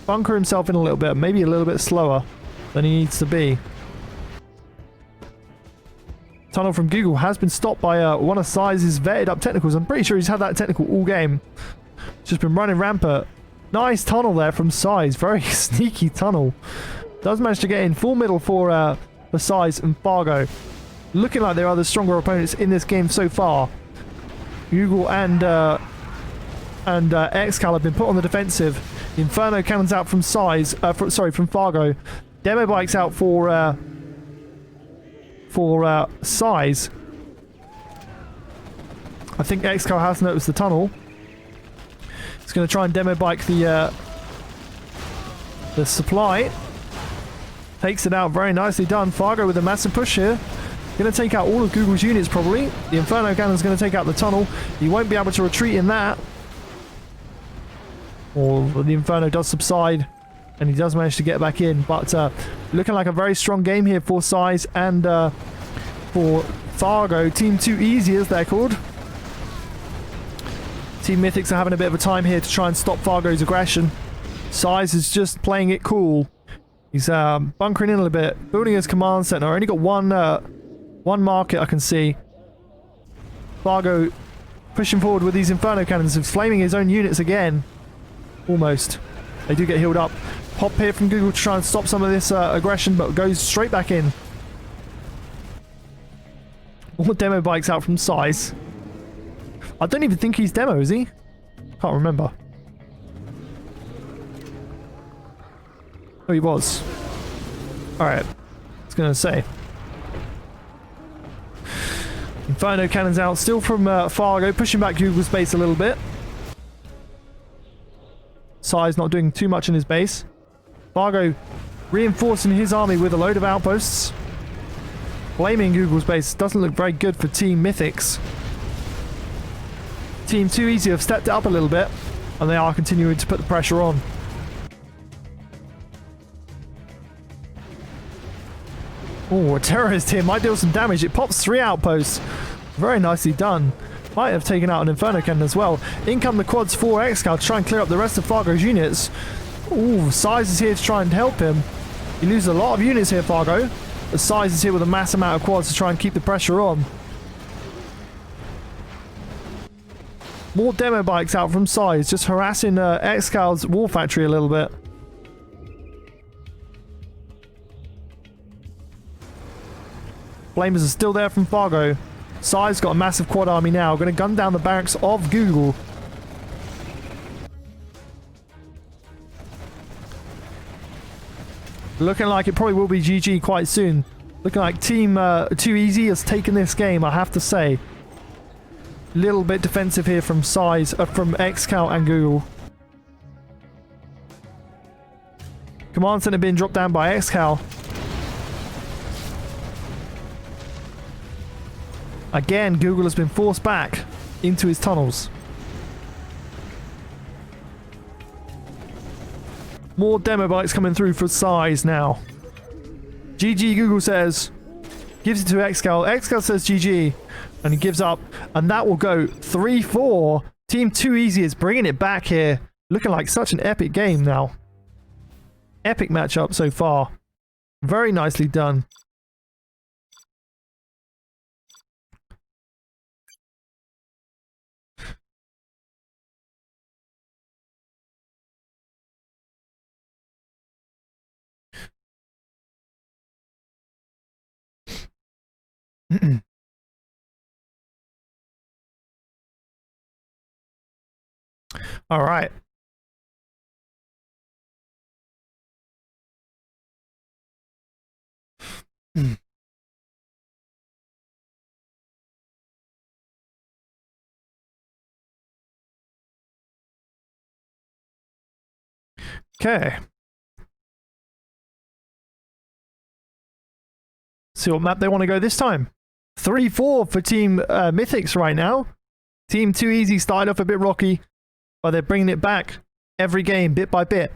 bunker himself in a little bit, maybe a little bit slower than he needs to be. Tunnel from Google has been stopped by one of Size's vetted up technicals. I'm pretty sure he's had that technical all game. Just been running rampant. Nice tunnel there from Size. Very sneaky tunnel. Does manage to get in full middle for Size and Fargo. Looking like there are the stronger opponents in this game so far. Google and ExCaL have been put on the defensive. Inferno cannons out from Size. From Fargo. Demo bikes out for Size. I think ExCaL has noticed the tunnel. He's going to try and demo bike the supply. Takes it out, very nicely done. Fargo with a massive push here. Going to take out all of Google's units probably. The Inferno Cannon's going to take out the tunnel. He won't be able to retreat in that. Or the Inferno does subside. And he does manage to get back in. But looking like a very strong game here for Size and for Fargo. Team 2 Easy as they're called. Team Mythics are having a bit of a time here to try and stop Fargo's aggression. Size is just playing it cool. He's bunkering in a little bit. Building his command center. Only got one market I can see. Fargo pushing forward with these Inferno Cannons. He's flaming his own units again. Almost. They do get healed up. Pop here from Google to try and stop some of this aggression, but goes straight back in. More demo bikes out from Size. I don't even think he's demo, is he? Can't remember. Oh, he was. Alright. I was going to say. Inferno Cannons out. Still from Fargo. Pushing back Google's base a little bit. Size not doing too much in his base. Fargo reinforcing his army with a load of outposts. Blaming Google's base. Doesn't look very good for Team Mythics. Team 2 Easy have stepped it up a little bit. And they are continuing to put the pressure on. Oh, a terrorist here might deal some damage. It pops 3 outposts. Very nicely done. Might have taken out an Inferno Cannon as well. In come the quads for ExCaL to try and clear up the rest of Fargo's units. Ooh, Size is here to try and help him. He loses a lot of units here, Fargo. The Size is here with a mass amount of quads to try and keep the pressure on. More demo bikes out from Size, just harassing ExCaL's war factory a little bit. Flamers are still there from Fargo. Size got a massive quad army now. Going to gun down the barracks of Google. Looking like it probably will be GG quite soon. Looking like Team 2 Easy has taken this game, I have to say. Little bit defensive here from Size, from ExCaL and Google. Command center being dropped down by ExCaL. Again, Google has been forced back into his tunnels. More demo bikes coming through for Size now. GG, Google says. Gives it to ExCaL. ExCaL says GG. And he gives up. And that will go 3-4. Team 2 Easy is bringing it back here. Looking like such an epic game now. Epic matchup so far. Very nicely done. All right. Okay. See what map they want to go this time. 3-4 for Team Mythics right now. Team 2 Easy started off a bit rocky, but they're bringing it back every game, bit by bit.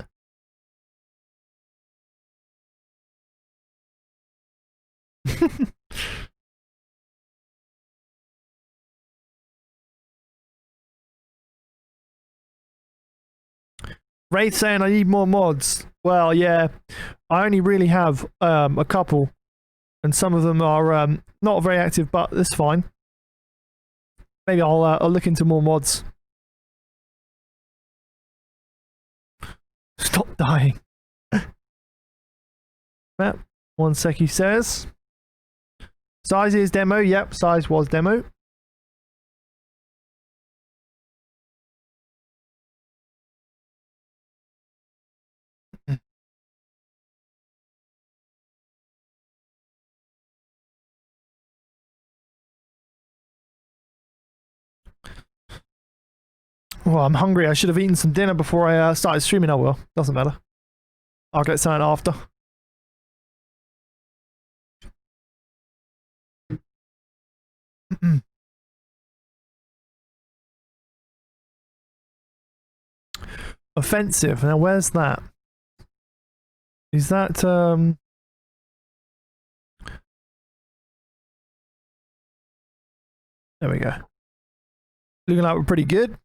Wraith saying I need more mods. Well, yeah, I only really have a couple, and some of them are not very active, but that's fine. Maybe I'll look into more mods. Stop dying. Matt, 1 sec, he says. Size is demo. Yep, size was demo. Well, I'm hungry. I should have eaten some dinner before I started streaming. Oh well, doesn't matter. I'll get something after. Offensive. Now, where's that? Is that There we go. Looking like we're pretty good.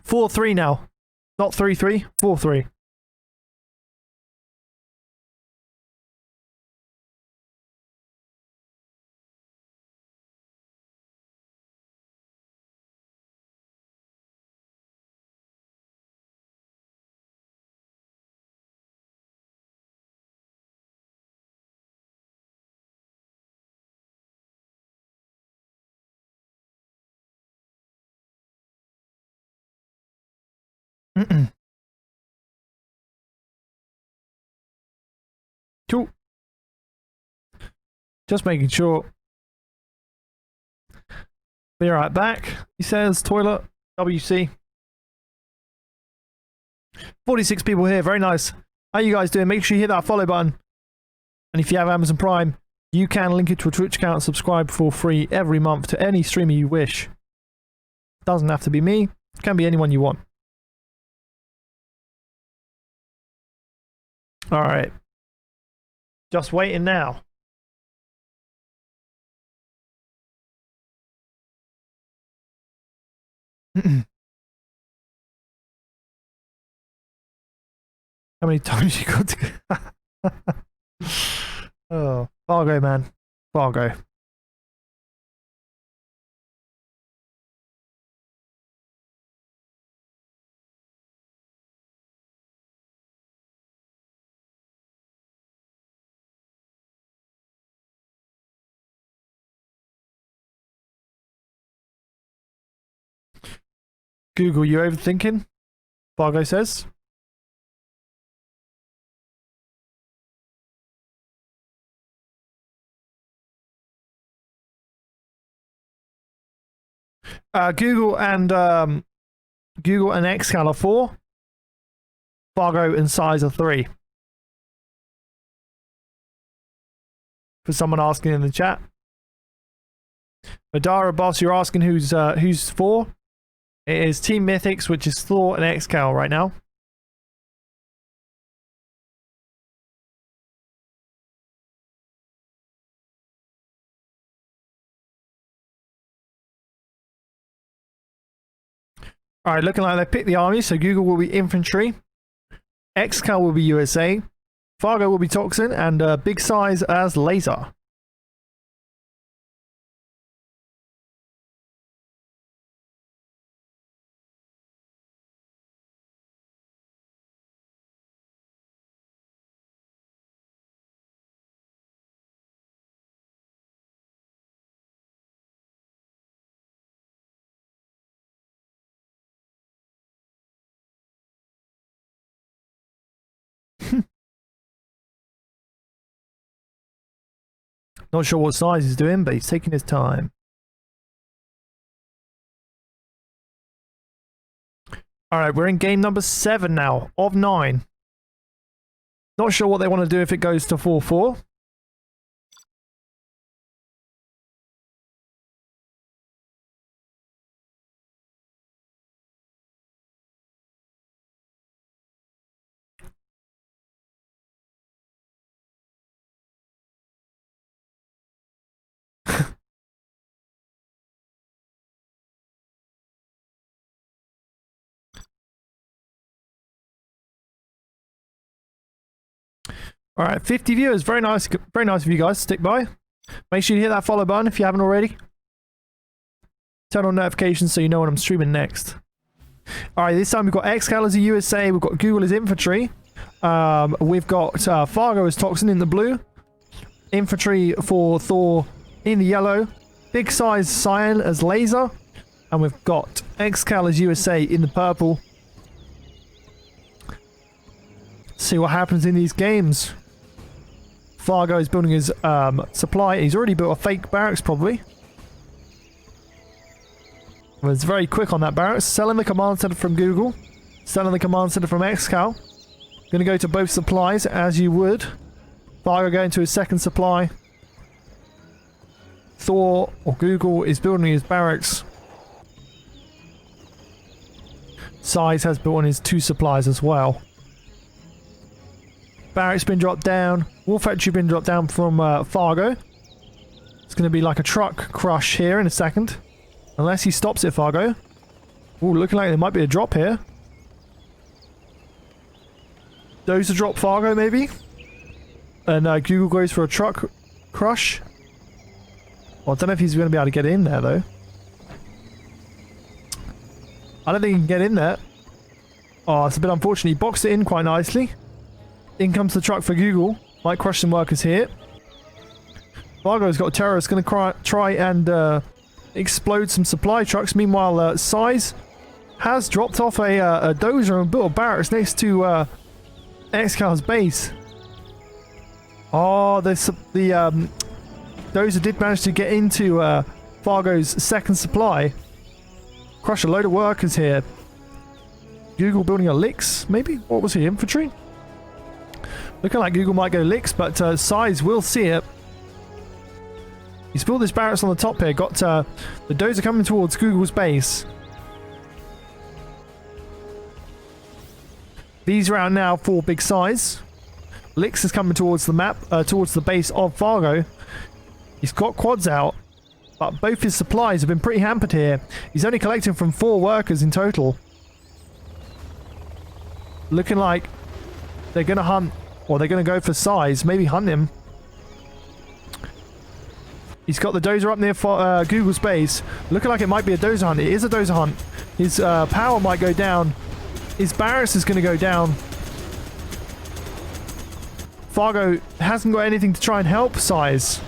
4-3 now. Not 3-3. 4-3. Cool. Just making sure. Be right back. He says toilet WC. 46 people here. Very nice. How you guys doing? Make sure you hit that follow button. And if you have Amazon Prime, you can link it to a Twitch account and subscribe for free every month to any streamer you wish. Doesn't have to be me. It can be anyone you want. Alright. Just waiting now. How many times you got to Oh, Fargo, man. Fargo. Google, you overthinking? Fargo says. Google and ExCaL are 4. Fargo and size are 3. For someone asking in the chat. Madara boss, you're asking who's 4? It is Team Mythics, which is ThoR and ExCaL right now. Alright, looking like they picked the army, so Google will be infantry. ExCaL will be USA. Fargo will be Toxin, and BigSize as laser. Not sure what size he's doing, but he's taking his time. Alright, we're in game number 7 now, of 9. Not sure what they want to do if it goes to 4-4. All right, 50 viewers. Very nice of you guys to stick by. Make sure you hit that follow button if you haven't already. Turn on notifications so you know when I'm streaming next. All right, this time we've got ExCaL as a USA. We've got Google as infantry. We've got Fargo as Toxin in the blue. Infantry for ThoR in the yellow. BigSize Cyan as laser. And we've got ExCaL as USA in the purple. See what happens in these games. Fargo is building his supply. He's already built a fake barracks, probably. Well, it's very quick on that barracks. Selling the command center from Google. Selling the command center from ExCaL. Going to go to both supplies, as you would. Fargo going to his second supply. ThoR, or Google, is building his barracks. Size has built on his 2 supplies as well. Barracks been dropped down. War factory been dropped down from Fargo. It's going to be like a truck crush here in a second. Unless he stops it, Fargo. Ooh, looking like there might be a drop here. Those a drop Fargo, maybe? And Google goes for a truck crush. Well, I don't know if he's going to be able to get in there, though. I don't think he can get in there. Oh, it's a bit unfortunate. He boxed it in quite nicely. In comes the truck for Google. Might crush some workers here. Fargo's got a terrorist going to try and explode some supply trucks. Meanwhile, Size has dropped off a dozer and built a barracks next to ExCal's base. Oh, the dozer did manage to get into Fargo's second supply. Crush a load of workers here. Google building a Licks, maybe? What was he, infantry? Looking like Google might go Licks, but Size will see it. He's built this barracks on the top here. Got the dozer coming towards Google's base. These are out now for BigSize. Licks is coming towards the map, towards the base of Fargo. He's got quads out, but both his supplies have been pretty hampered here. He's only collecting from 4 workers in total. Looking like they're going to hunt, or they're going to go for Size. Maybe hunt him. He's got the dozer up near Google's base. Looking like it might be a dozer hunt. It is a dozer hunt. His power might go down. His barracks is going to go down. Fargo hasn't got anything to try and help Size.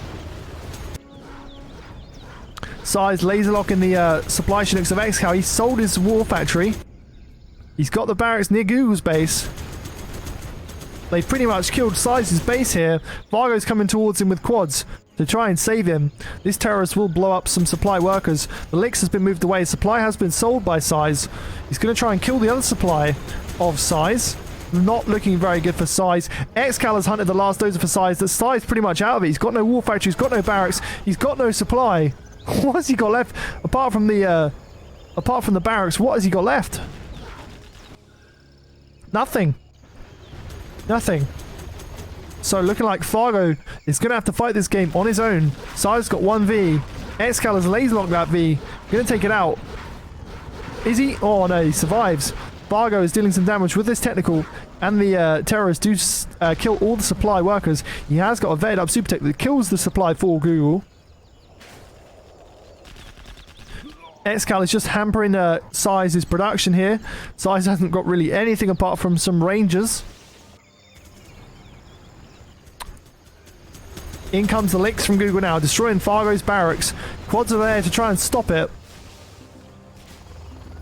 Size laser lock in the supply chinooks of ExCaL. He sold his war factory. He's got the barracks near Google's base. They pretty much killed Size's base here. Fargo's coming towards him with quads to try and save him. This terrorist will blow up some supply workers. The Licks has been moved away. Supply has been sold by Size. He's going to try and kill the other supply of Size. Not looking very good for Size. ExCaL has hunted the last dozer for Size. The Size pretty much out of it. He's got no war factory. He's got no barracks. He's got no supply. What has he got left? Apart from the barracks, what has he got left? Nothing. Nothing. So looking like Fargo is going to have to fight this game on his own. Size's got 1v. ExCaL has laser locked that V. Going to take it out. Is he? Oh no, he survives. Fargo is dealing some damage with this technical, and the terrorists do kill all the supply workers. He has got a vetted up super tech that kills the supply for Google. ExCaL is just hampering Size's production here. Size hasn't got really anything apart from some rangers. In comes the Licks from Google now, destroying Fargo's barracks. Quads are there to try and stop it.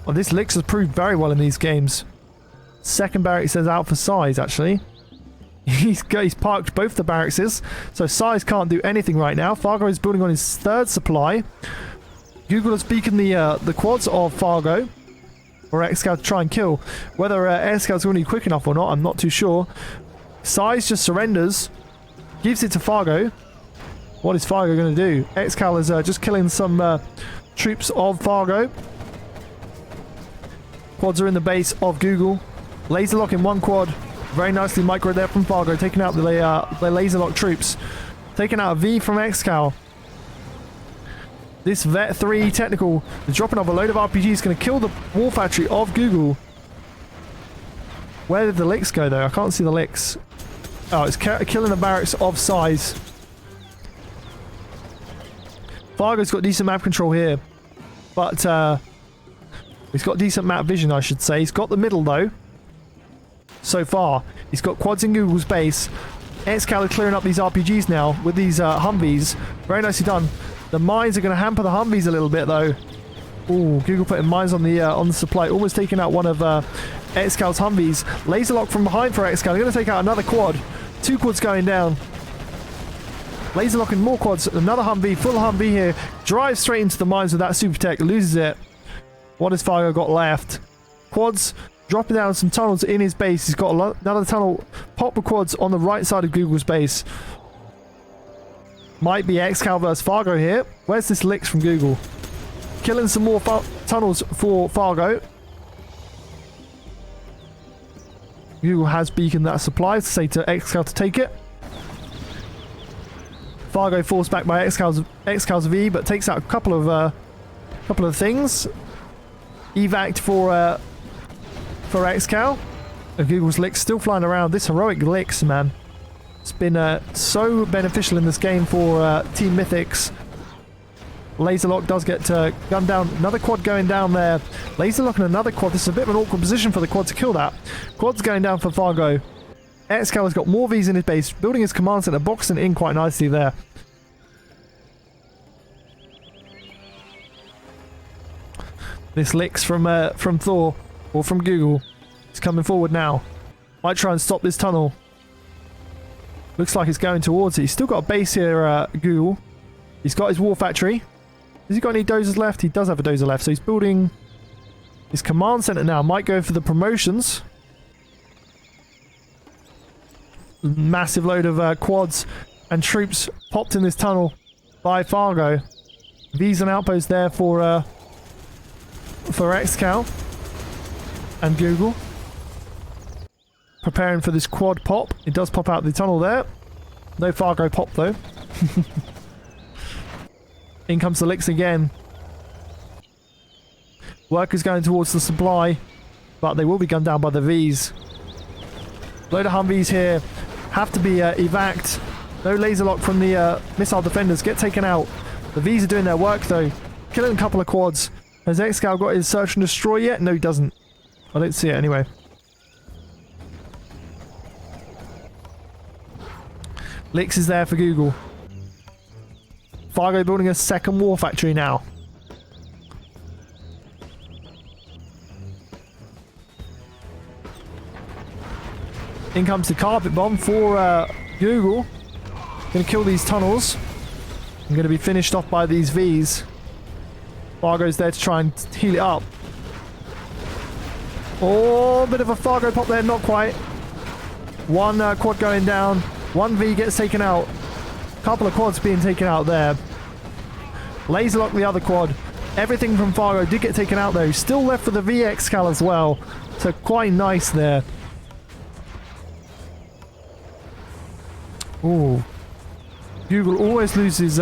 Well, this Licks has proved very well in these games. Second barracks is out for Size, actually. He's parked both the barracks, so Size can't do anything right now. Fargo is building on his third supply. Google has beaconed the quads of Fargo for ExCaL to try and kill. Whether ExCal's going to be quick enough or not, I'm not too sure. Size just surrenders. Gives it to Fargo. What is Fargo going to do? ExCaL is just killing some troops of Fargo. Quads are in the base of Google. Laser lock in one quad. Very nicely micro there from Fargo. Taking out the laser lock troops. Taking out a V from ExCaL. This Vet 3 technical is dropping off a load of RPGs. Going to kill the war factory of Google. Where did the Licks go though? I can't see the Licks. Oh, it's killing the barracks of size. Fargo's got decent map control here. But, he's got decent map vision, I should say. He's got the middle, though. So far. He's got quads in Google's base. ExCaL is clearing up these RPGs now with these Humvees. Very nicely done. The mines are going to hamper the Humvees a little bit, though. Ooh, Google putting mines on the supply. Almost taking out one of ExCaL's Humvees. Laser lock from behind for ExCaL. They're going to take out another quad. 2 quads going down. Laser locking more quads. Another Humvee. Full Humvee here. Drives straight into the mines with that super tech. Loses it. What has Fargo got left? Quads dropping down some tunnels in his base. He's got another tunnel. Pop the quads on the right side of Google's base. Might be ExCaL versus Fargo here. Where's this licks from Google? Killing some more tunnels for Fargo. Google has beaconed that supply to say to ExCaL to take it. Fargo forced back by ExCaL's V, but takes out a couple of things. Evac for ExCaL. Google's licks still flying around. This heroic licks, man. It's been so beneficial in this game for Team Mythics. Laser lock does get gunned down. Another quad going down there. Laser lock and another quad. This is a bit of an awkward position for the quad to kill that. Quad's going down for Fargo. ExCaL has got more Vs in his base, building his command center, boxing in quite nicely there. This licks from ThoR, or from Google. He's coming forward now. Might try and stop this tunnel. Looks like it's going towards it. He's still got a base here, Google. He's got his war factory. Has he got any dozers left? He does have a dozer left, so he's building his command center now. Might go for the promotions. Massive load of quads and troops popped in this tunnel by Fargo. V's an outpost there for ExCaL and Google. Preparing for this quad pop. It does pop out the tunnel there. No Fargo pop though. In comes the licks again. Workers going towards the supply, but they will be gunned down by the V's. Load of Humvees here. Have to be evac'd. No laser lock from the missile defenders. Get taken out. The V's are doing their work though. Killing a couple of quads. Has ExCaL got his search and destroy yet? No, he doesn't. I don't see it anyway. Licks is there for Google. Fargo building a second war factory now. In comes the carpet bomb for Google. Gonna kill these tunnels. I'm gonna be finished off by these V's. Fargo's there to try and heal it up. Oh, bit of a Fargo pop there, not quite. One quad going down. One V gets taken out. Couple of quads being taken out there. Laser lock the other quad. Everything from Fargo did get taken out though. Still left for the V ExCaL as well. So quite nice there. Ooh. Google always loses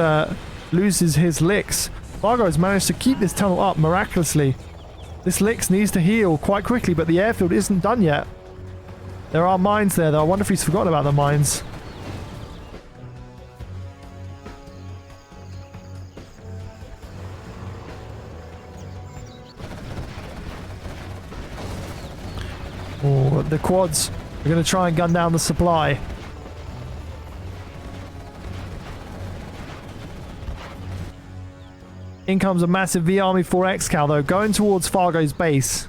his licks. Fargo has managed to keep this tunnel up miraculously. This licks needs to heal quite quickly, but the airfield isn't done yet. There are mines there though. I wonder if he's forgotten about the mines. Oh, the quads are going to try and gun down the supply. In comes a massive V army for ExCaL though, going towards Fargo's base.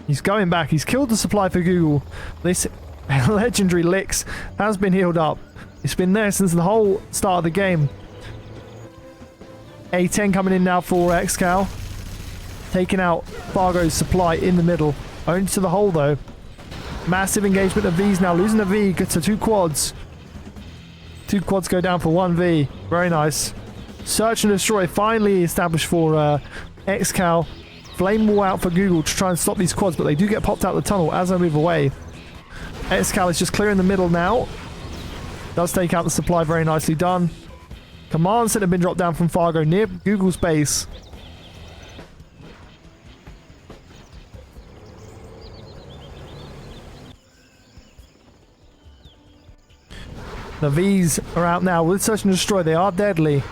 He's going back. He's killed the supply for Google. This legendary licks has been healed up. It's been there since the whole start of the game. A10 coming in now for ExCaL. Taking out Fargo's supply in the middle. Owned to the hole though. Massive engagement of V's now. Losing a V to 2 quads. 2 quads go down for 1 V. Very nice. Search and destroy finally established for ExCaL. Flame wall out for Google to try and stop these quads, but they do get popped out the tunnel as they move away. ExCaL is just clearing the middle now. Does take out the supply, very nicely done. Command center been dropped down from Fargo near Google's base. The Vs are out now with Search and Destroy. They are deadly.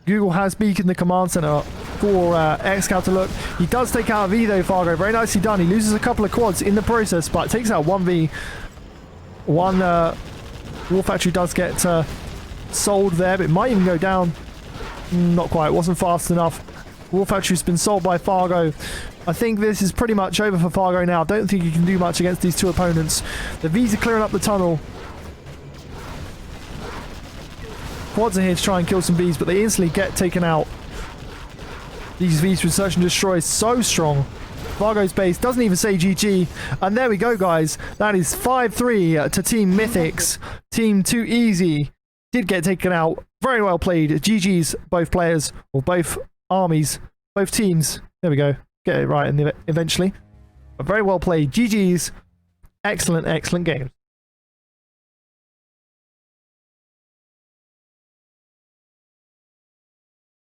Google has beaconed the command center for ExCaL to look. He does take out a V though, Fargo. Very nicely done. He loses a couple of quads in the process, but takes out one V. One War Factory does get sold there, but it might even go down. Not quite. It wasn't fast enough. War Factory's been sold by Fargo. I think this is pretty much over for Fargo now. I don't think he can do much against these two opponents. The Vs are clearing up the tunnel. Quads are here to try and kill some Vs, but they instantly get taken out. These Vs with Search and Destroy is so strong. Fargo's base doesn't even say GG. And there we go, guys. That is 5-3 to Team Mythics. Team Too Easy did get taken out. Very well played. GG's, both players, or both armies, both teams. There we go. Get it right eventually. But very well played. GG's. Excellent, excellent games.